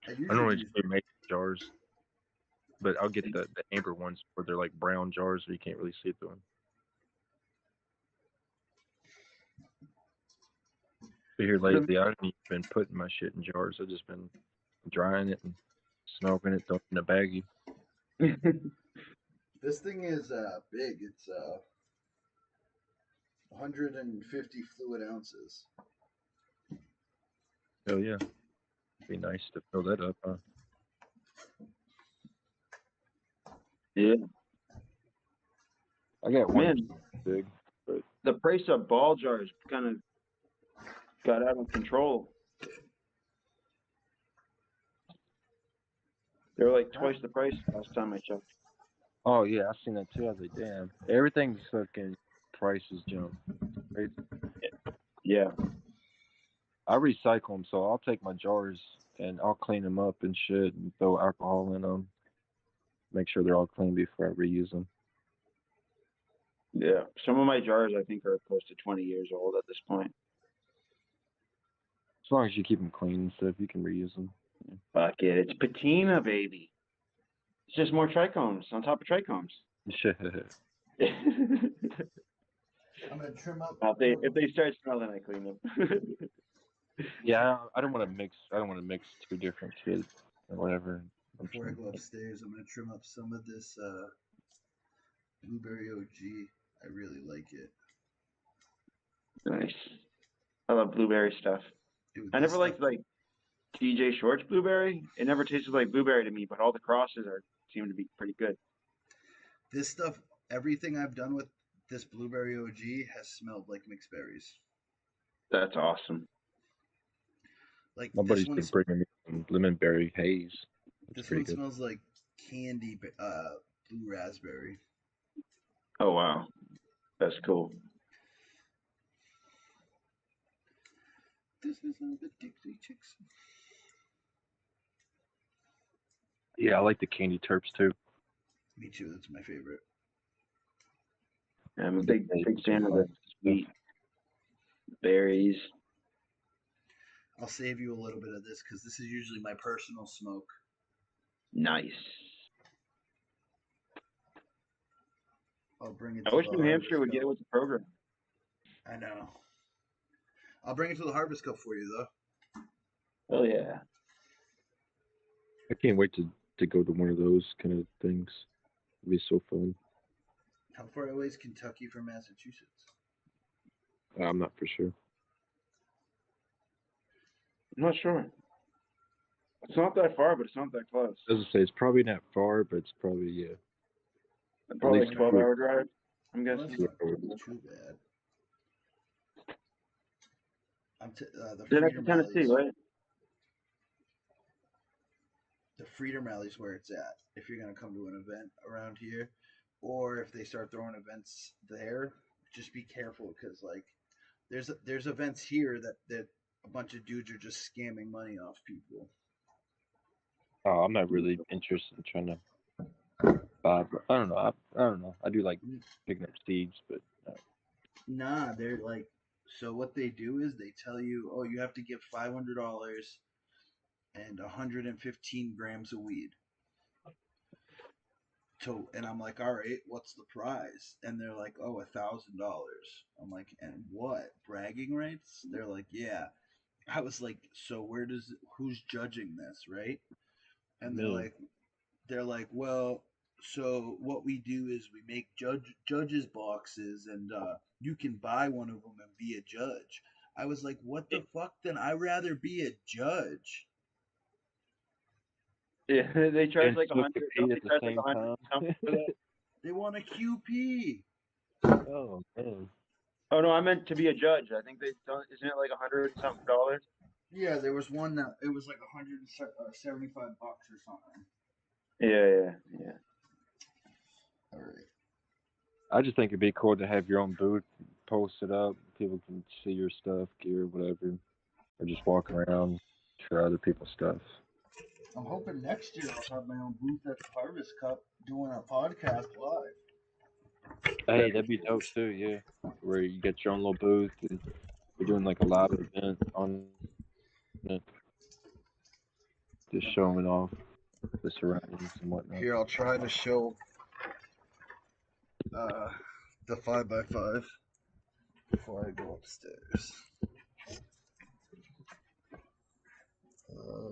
I usually normally use just make jars, but I'll get the amber ones where they're like brown jars where you can't really see through them. But here lately, I haven't even been putting my shit in jars. I've just been drying it and smoking it, throwing it in a baggie. this thing is big. It's 150 fluid ounces. Hell yeah. It'd be nice to fill that up, huh? Yeah. I got one Man, big, but the price of ball jars kind of got out of control. They were like twice the price last time I checked. oh yeah, I seen that too. I was like, damn, everything's fucking prices jump. Right? Yeah. I recycle them, so I'll take my jars and I'll clean them up and shit, and throw alcohol in them. Make sure they're all clean before I reuse them. Yeah. Some of my jars I think are close to 20 years old at this point. As long as you keep them clean and stuff, you can reuse them. Fuck it. It's patina, baby. It's just more trichomes on top of trichomes. I'm gonna trim up. If they start smelling, I clean them. Yeah, I don't want to mix. I don't want to mix two different shit or whatever. Before I go upstairs, I'm gonna trim up some of this blueberry OG. I really like it. Nice. I love blueberry stuff. Dude, I this never liked stuff- like DJ Short's blueberry. It never tasted like blueberry to me, but all the crosses seem to be pretty good. this stuff. Everything I've done with this blueberry OG has smelled like mixed berries. That's awesome. Like My this buddy's one. been bringing me some lemon berry haze. It's This pretty one good. smells like candy, blue raspberry. Oh wow, that's cool. This is the Dixie Chicks. Yeah, I like the candy terps too. Me too. That's my favorite. I'm a big fan of the sweet berries. I'll save you a little bit of this because this is usually my personal smoke. Nice. I'll bring it. I to wish the New Harvest Hampshire would get Cup. with the program. I know. I'll bring it to the Harvest Cup for you though. Oh yeah. I can't wait to go to one of those kind of things. It'd be so fun. How far away is Kentucky from Massachusetts? I'm not for sure. I'm not sure. It's not that far, but it's not that close. As I say, it's probably not far, but it's probably yeah. Probably least a 12-hour drive. I'm Well, guessing. that's not too bad. The They're next to Freedom Tennessee, Rallies. right? The Freedom Rallies where it's at. If you're gonna come to an event around here, or if they start throwing events there, just be careful because like there's events here that a bunch of dudes are just scamming money off people. Oh, I'm not really interested in trying to buy. But I don't know. I don't know. I do like picking up seeds, but Nah, they're like, so what they do is they tell you, oh, you have to give $500 and 115 grams of weed. And I'm like, all right, what's the prize? And they're like, oh, $1,000. I'm like, and what? Bragging rights? They're like, yeah. I was like, so who's judging this, right? And me. they're like, well, so what we do is we make judges boxes, and you can buy one of them and be a judge. I was like, what the fuck? Then I'd rather be a judge. Yeah, they charge And like smoke the 100. Don't pee they at the charge like same 100 time. something for that? They want a QP. Oh man. Oh no, I meant to be a judge. I think they don't. Isn't it like 100 and something dollars? Yeah, there was one that it was like 175 bucks or something. Yeah. All right. I just think it'd be cool to have your own booth, post it up, people can see your stuff, gear, whatever, or just walk around, try other people's stuff. I'm hoping next year I'll have my own booth at the Harvest Cup doing a podcast live. Hey, that'd be dope too, yeah. Where you get your own little booth and you're doing like a live event on it, just showing off the surroundings and whatnot. Here, I'll try to show the 5x5 before I go upstairs.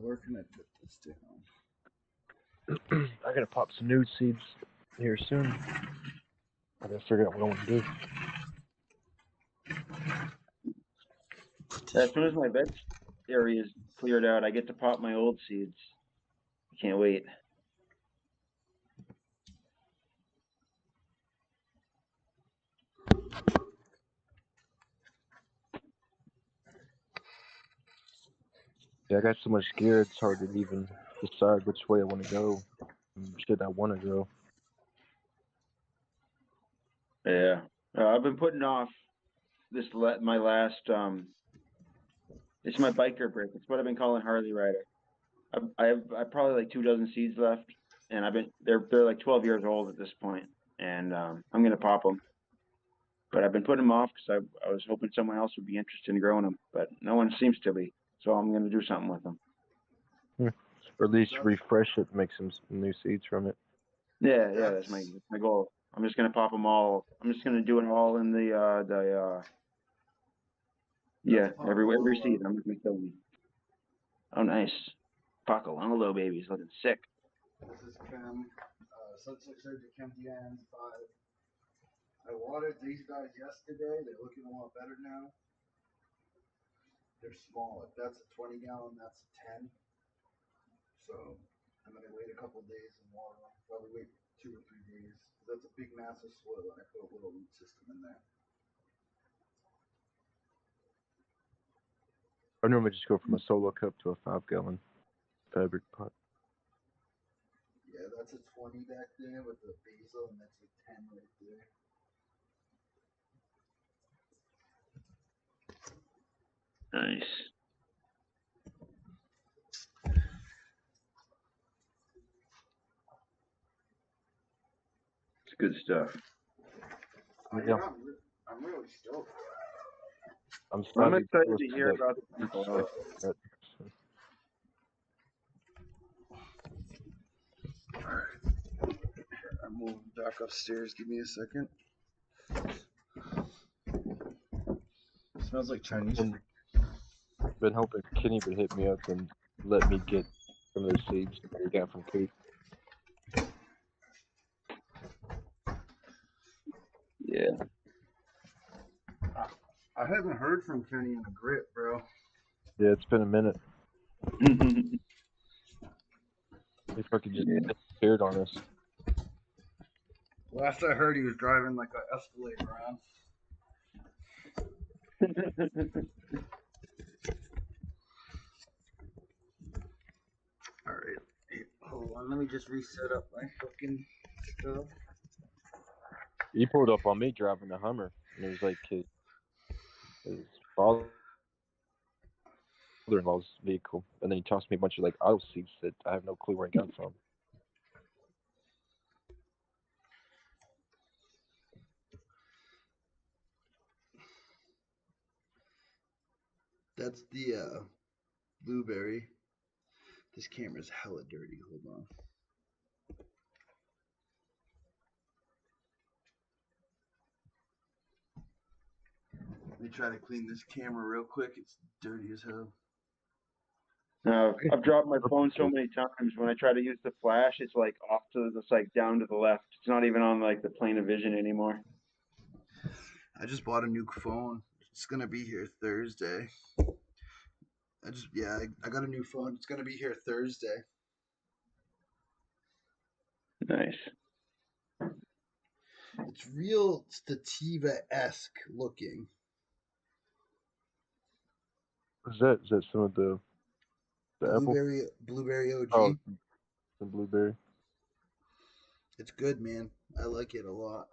Where can I put this down? I gotta pop some nude seeds here soon. I gotta figure out what I want to do. As soon as my veg area is cleared out, I get to pop my old seeds. Can't wait. Yeah, I got so much gear, it's hard to even decide which way I want to go. Shit, I want to go. Yeah, I've been putting off my last it's my biker break. It's what I've been calling Harley Rider. I probably like 2 dozen seeds left, and they're like 12 years old at this point, and I'm gonna pop them. But I've been putting them off because I was hoping someone else would be interested in growing them, but no one seems to be. So I'm gonna do something with them. Or at least refresh it, make some new seeds from it. Yeah, that's my goal. I'm just gonna pop them all. I'm just gonna do it all in every seed. I'm just gonna kill them. Oh, nice. Pacalolo babies looking sick. This is Chem, Sunset Surgery Chem DN 5. I watered these guys yesterday. They're looking a lot better now. They're small. If that's a 20 gallon, that's a 10. So I'm going to wait a couple days and water them. Probably wait 2 or 3 days. That's a big mass of soil, and I put a little root system in there. I normally just go from a solo cup to a 5-gallon fabric pot. Yeah, that's a 20 back there with the basil, and that's a 10 right there. Nice. It's good stuff. Yeah. I'm really stoked. I'm excited to hear about the people. Alright. I'm moving back upstairs. Give me a second. Smells like Chinese. Been hoping Kenny would hit me up and let me get some of those seeds that we got from Kate. Yeah. I haven't heard from Kenny in a grip, bro. Yeah, it's been a minute. He fucking just disappeared on us. Last I heard, he was driving like an Escalade around. Alright. Hold on, let me just reset up my fucking stuff. He pulled up on me driving the Hummer, and it was like his father-in-law's vehicle, and then he tossed me a bunch of like aisle seats that I have no clue where he got from. That's the Blueberry. This camera's hella dirty. Hold on. Let me try to clean this camera real quick. It's dirty as hell. I've dropped my phone so many times. When I try to use the flash, it's like off to the, it's like down to the left. It's not even on like the plane of vision anymore. I just bought a new phone. It's gonna be here Thursday. I got a new phone. It's gonna be here Thursday. Nice. It's real Stativa-esque looking. What's that? Is that some of the apple? Blueberry OG. Oh, the Blueberry. It's good, man. I like it a lot.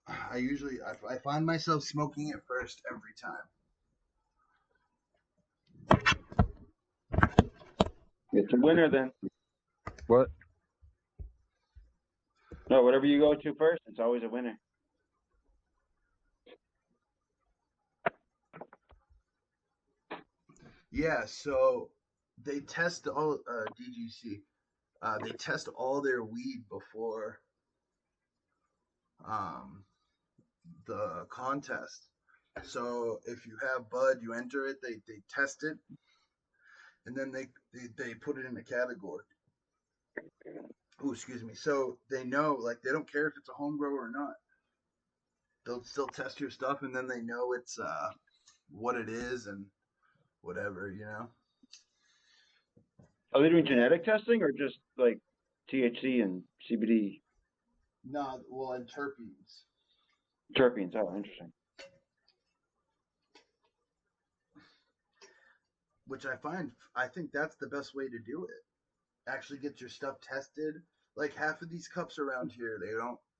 I find myself smoking it first every time. It's a winner then. What? No, whatever you go to first, it's always a winner. Yeah, so they test all DGC. They test all their weed before the contest. So if you have bud, you enter it. They test it, and then they put it in a category. Oh, excuse me. So they know, like, they don't care if it's a home grower or not. They'll still test your stuff, and then they know it's what it is and whatever, you know. Are they doing genetic testing or just like THC and CBD No, well, and terpenes. terpenes? Oh, interesting. Which I think that's the best way to do it. Actually get your stuff tested. Like half of these cups around here, they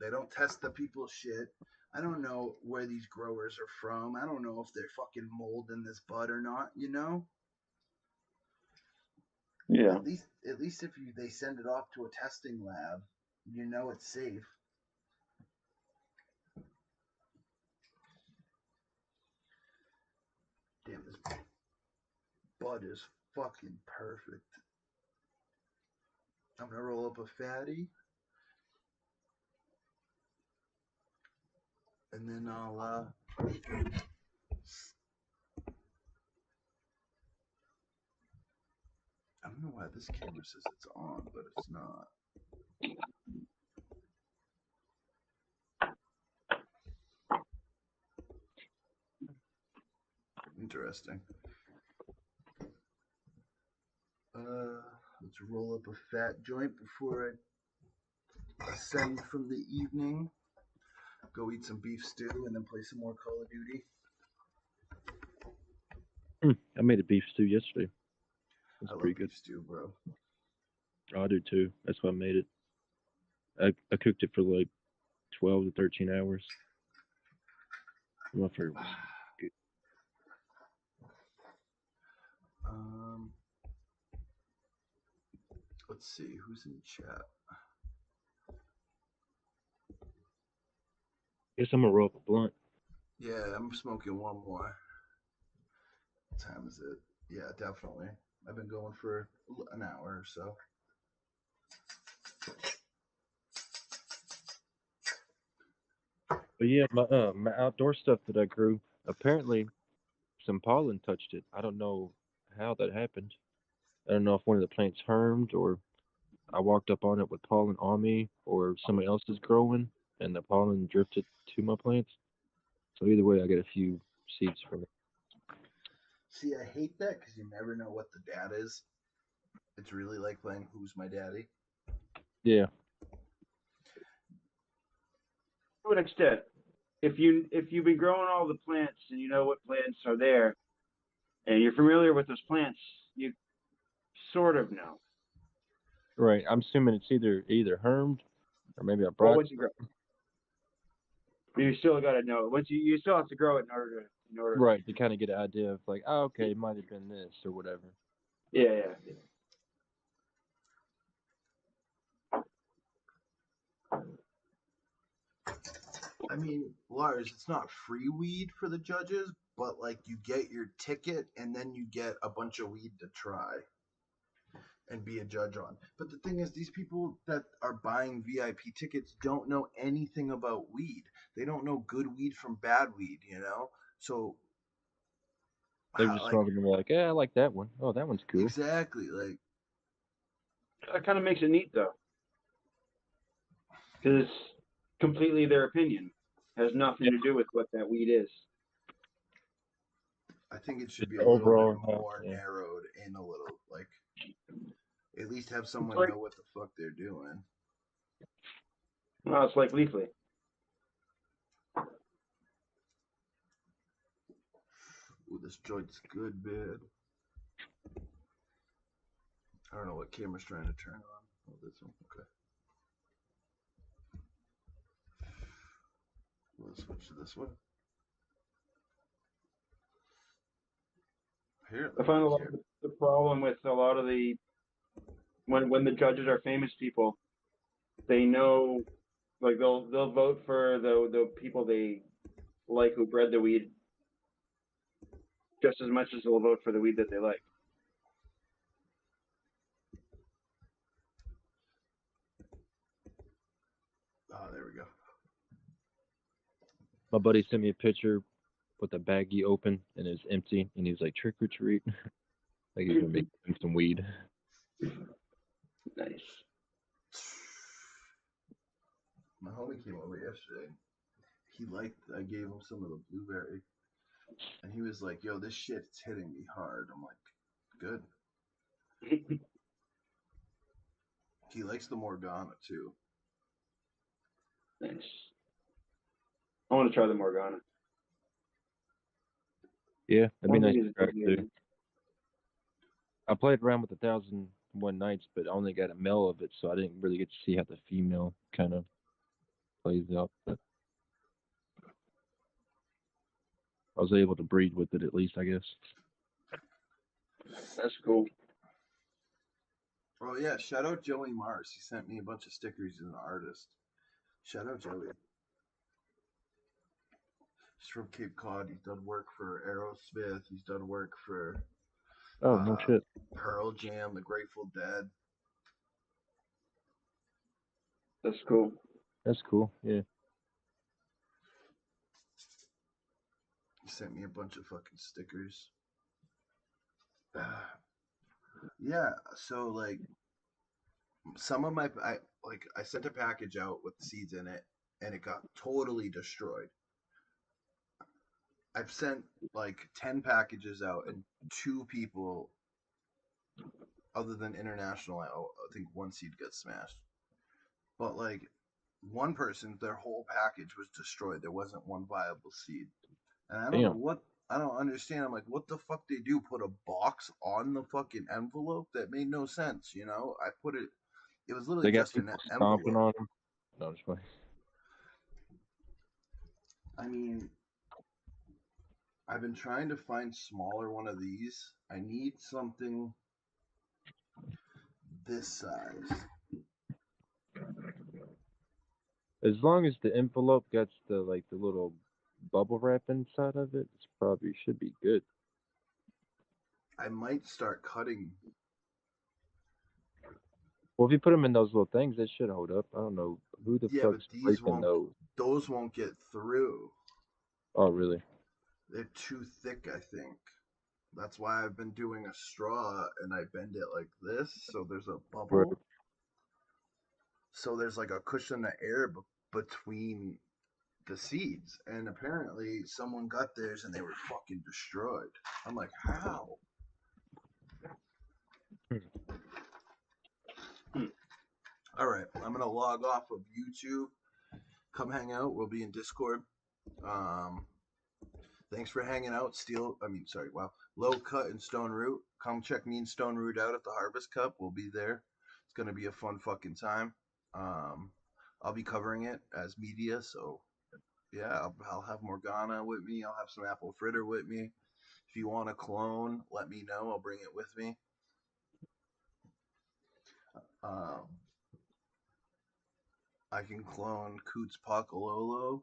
don't test the people's shit. I don't know where these growers are from. I don't know if they're fucking molding this bud or not, you know? Yeah. At least if they send it off to a testing lab, you know it's safe. Damn, this bud is fucking perfect. I'm gonna roll up a fatty. And then I'll I don't know why this camera says it's on, but it's not. Interesting. Let's roll up a fat joint before I ascend from the evening. Go eat some beef stew and then play some more Call of Duty. I made a beef stew yesterday. It's pretty good. Beef stew, bro. Oh, I do too. That's why I made it. I cooked it for like 12 to 13 hours. My favorite was good. Let's see who's in chat. Guess I'm gonna roll up a blunt. Yeah, I'm smoking one more. What time is it? Yeah, definitely. I've been going for an hour or so. But yeah, my outdoor stuff that I grew, apparently some pollen touched it. I don't know how that happened. I don't know if one of the plants hermed or I walked up on it with pollen on me or somebody else is growing and the pollen drifted to my plants. So either way, I get a few seeds from it. See, I hate that because you never know what the dad is. It's really like playing Who's My Daddy? Yeah. To an extent, if you've been growing all the plants and you know what plants are there, and you're familiar with those plants, you sort of know. Right. I'm assuming it's either hermed or maybe I What brought. would you grow? You still got to know. Once you still have to grow it in order. Right, to kind of get an idea of like, oh, okay, it might have been this or whatever. Yeah. I mean, Lars, it's not free weed for the judges, but like you get your ticket and then you get a bunch of weed to try and be a judge on. But the thing is, these people that are buying VIP tickets don't know anything about weed. They don't know good weed from bad weed, you know? So, They're just like, smoking and like, yeah, I like that one. Oh, that one's cool. exactly. Like, That kind of makes it neat though, because it's completely their opinion. Has nothing to do with what that weed is. I think it should Just be the a little bit overall, more yeah. narrowed in a little. Like, at least have someone like- know what the fuck they're doing. Well, it's like Leafly. Ooh, this joint's good, man. I don't know what camera's trying to turn on. Oh, this one. Okay. We'll switch to this one. Apparently, I find a lot here. of the problem with a lot of the when the judges are famous people, they know, like they'll vote for the people they like who bred the weed just as much as they'll vote for the weed that they like. Oh, there we go. My buddy sent me a picture with the baggie open and it was empty, and he was like, trick or treat. Like he's gonna make him some weed. Nice. My homie came over yesterday. He liked. I gave him some of the blueberry, and he was like, "Yo, this shit's hitting me hard." I'm like, "Good." He likes the Morgana too. Nice. I want to try the Morgana. Yeah, that'd be One of nice these to try days. too. I played around with 1,001 Nights, but I only got a male of it, so I didn't really get to see how the female kind of plays out. But I was able to breed with it at least, I guess. That's cool. Oh yeah, shout out Joey Mars. He sent me a bunch of stickers. He's an artist. Shout out Joey. He's from Cape Cod. He's done work for Aerosmith. He's done work for Oh, no shit. Pearl Jam, The Grateful Dead. That's cool. That's cool. Yeah. He sent me a bunch of fucking stickers. Yeah, so like some of my I sent a package out with seeds in it and it got totally destroyed. I've sent like 10 packages out and two people other than international, I think one seed got smashed. But like one person, their whole package was destroyed. There wasn't one viable seed. And I don't know Damn. what I don't understand. I'm like, what the fuck they do? Put a box on the fucking envelope? That made no sense, you know? I put it it was literally They got just an people stomping envelope. on them. No, just playing. I mean, I've been trying to find smaller one of these. I need something this size. As long as the envelope gets the little bubble wrap inside of it, it's probably should be good. I might start cutting. Well, if you put them in those little things, they should hold up. I don't know who the Yeah, but fuck's these breaking won't. those. Those won't get through. Oh, really? They're too thick, I think. That's why I've been doing a straw and I bend it like this, so there's a bubble. Right. So there's like a cushion of air between the seeds. And apparently someone got theirs and they were fucking destroyed. I'm like, how? All right, I'm gonna log off of YouTube. Come hang out. We'll be in Discord. Um, thanks for hanging out. Low Cut and Stone Root. Come check me and Stone Root out at the Harvest Cup. We'll be there. It's gonna be a fun fucking time. I'll be covering it as media, so Yeah, I'll have Morgana with me. I'll have some apple fritter with me. If you want a clone, let me know. I'll bring it with me. Um, I can clone Coots Pocololo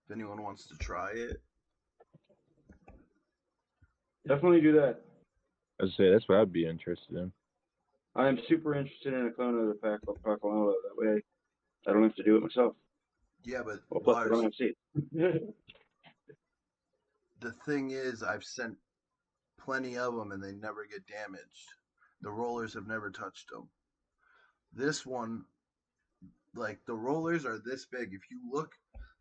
if anyone wants to try it. Definitely do that. I say that's what I'd be interested in. I am super interested in a clone of the Pacololo. That way, I don't have to do it myself. Yeah, but Well, plus I don't Lars, have seeds. the thing is, I've sent plenty of them and they never get damaged. The rollers have never touched them. This one, like the rollers are this big. If you look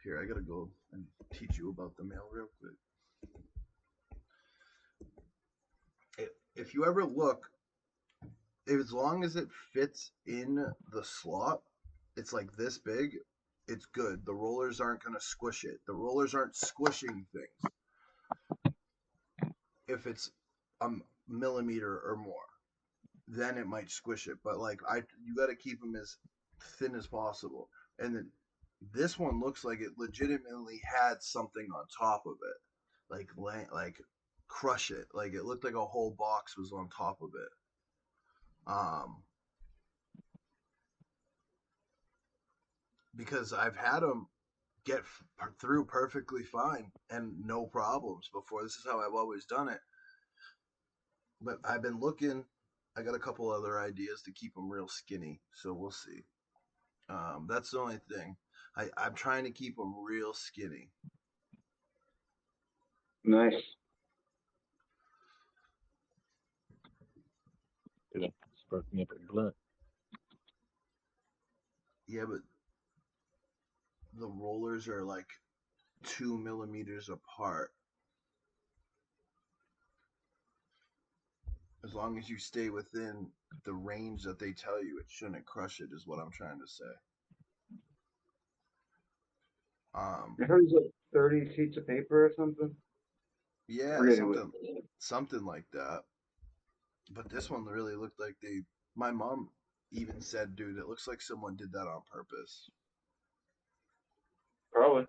here, I gotta go and teach you about the mail real quick. If you ever look, as long as it fits in the slot, it's like this big. It's good. The rollers aren't gonna squish it. The rollers aren't squishing things if it's a millimeter or more. Then it might squish it. But like you got to keep them as thin as possible. And then this one looks like it legitimately had something on top of it, like crush it. Like it looked like a whole box was on top of it. Because I've had them get through perfectly fine and no problems before. This is how I've always done it. But I've been looking. I got a couple other ideas to keep them real skinny, so we'll see. That's the only thing. I'm trying to keep them real skinny. Nice. You know, spark me up a blunt. Yeah, but the rollers are like 2 millimeters apart. As long as you stay within the range that they tell you, it shouldn't crush it. Is what I'm trying to say. I heard it's like 30 sheets of paper or something. Yeah, Forget who it. something like that. But this one really looked like they. My mom even said, "Dude, it looks like someone did that on purpose." Probably.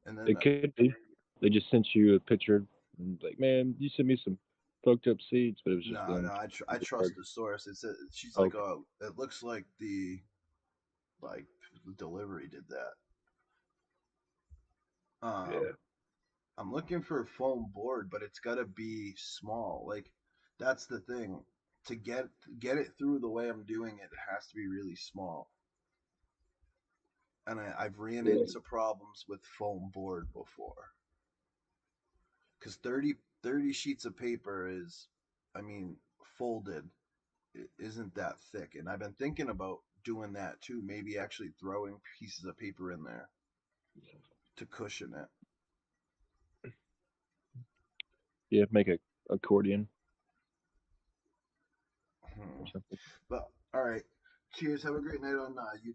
And then It could be. They just sent you a picture and like, man, you sent me some fucked up seeds, but it was just no, them. no, I trust the source. She's like, Okay. "Oh, it looks like the delivery did that." Yeah. I'm looking for a foam board, but it's got to be small. Like that's the thing. To get it through the way I'm doing it, it has to be really small. And I've ran Yeah. into problems with foam board before. Because 30 sheets of paper is, I mean, folded, isn't that thick. And I've been thinking about doing that too. Maybe actually throwing pieces of paper in there to cushion it. Yeah, make a accordion Hmm. or something. But all right. Cheers. Have a great night on YouTube.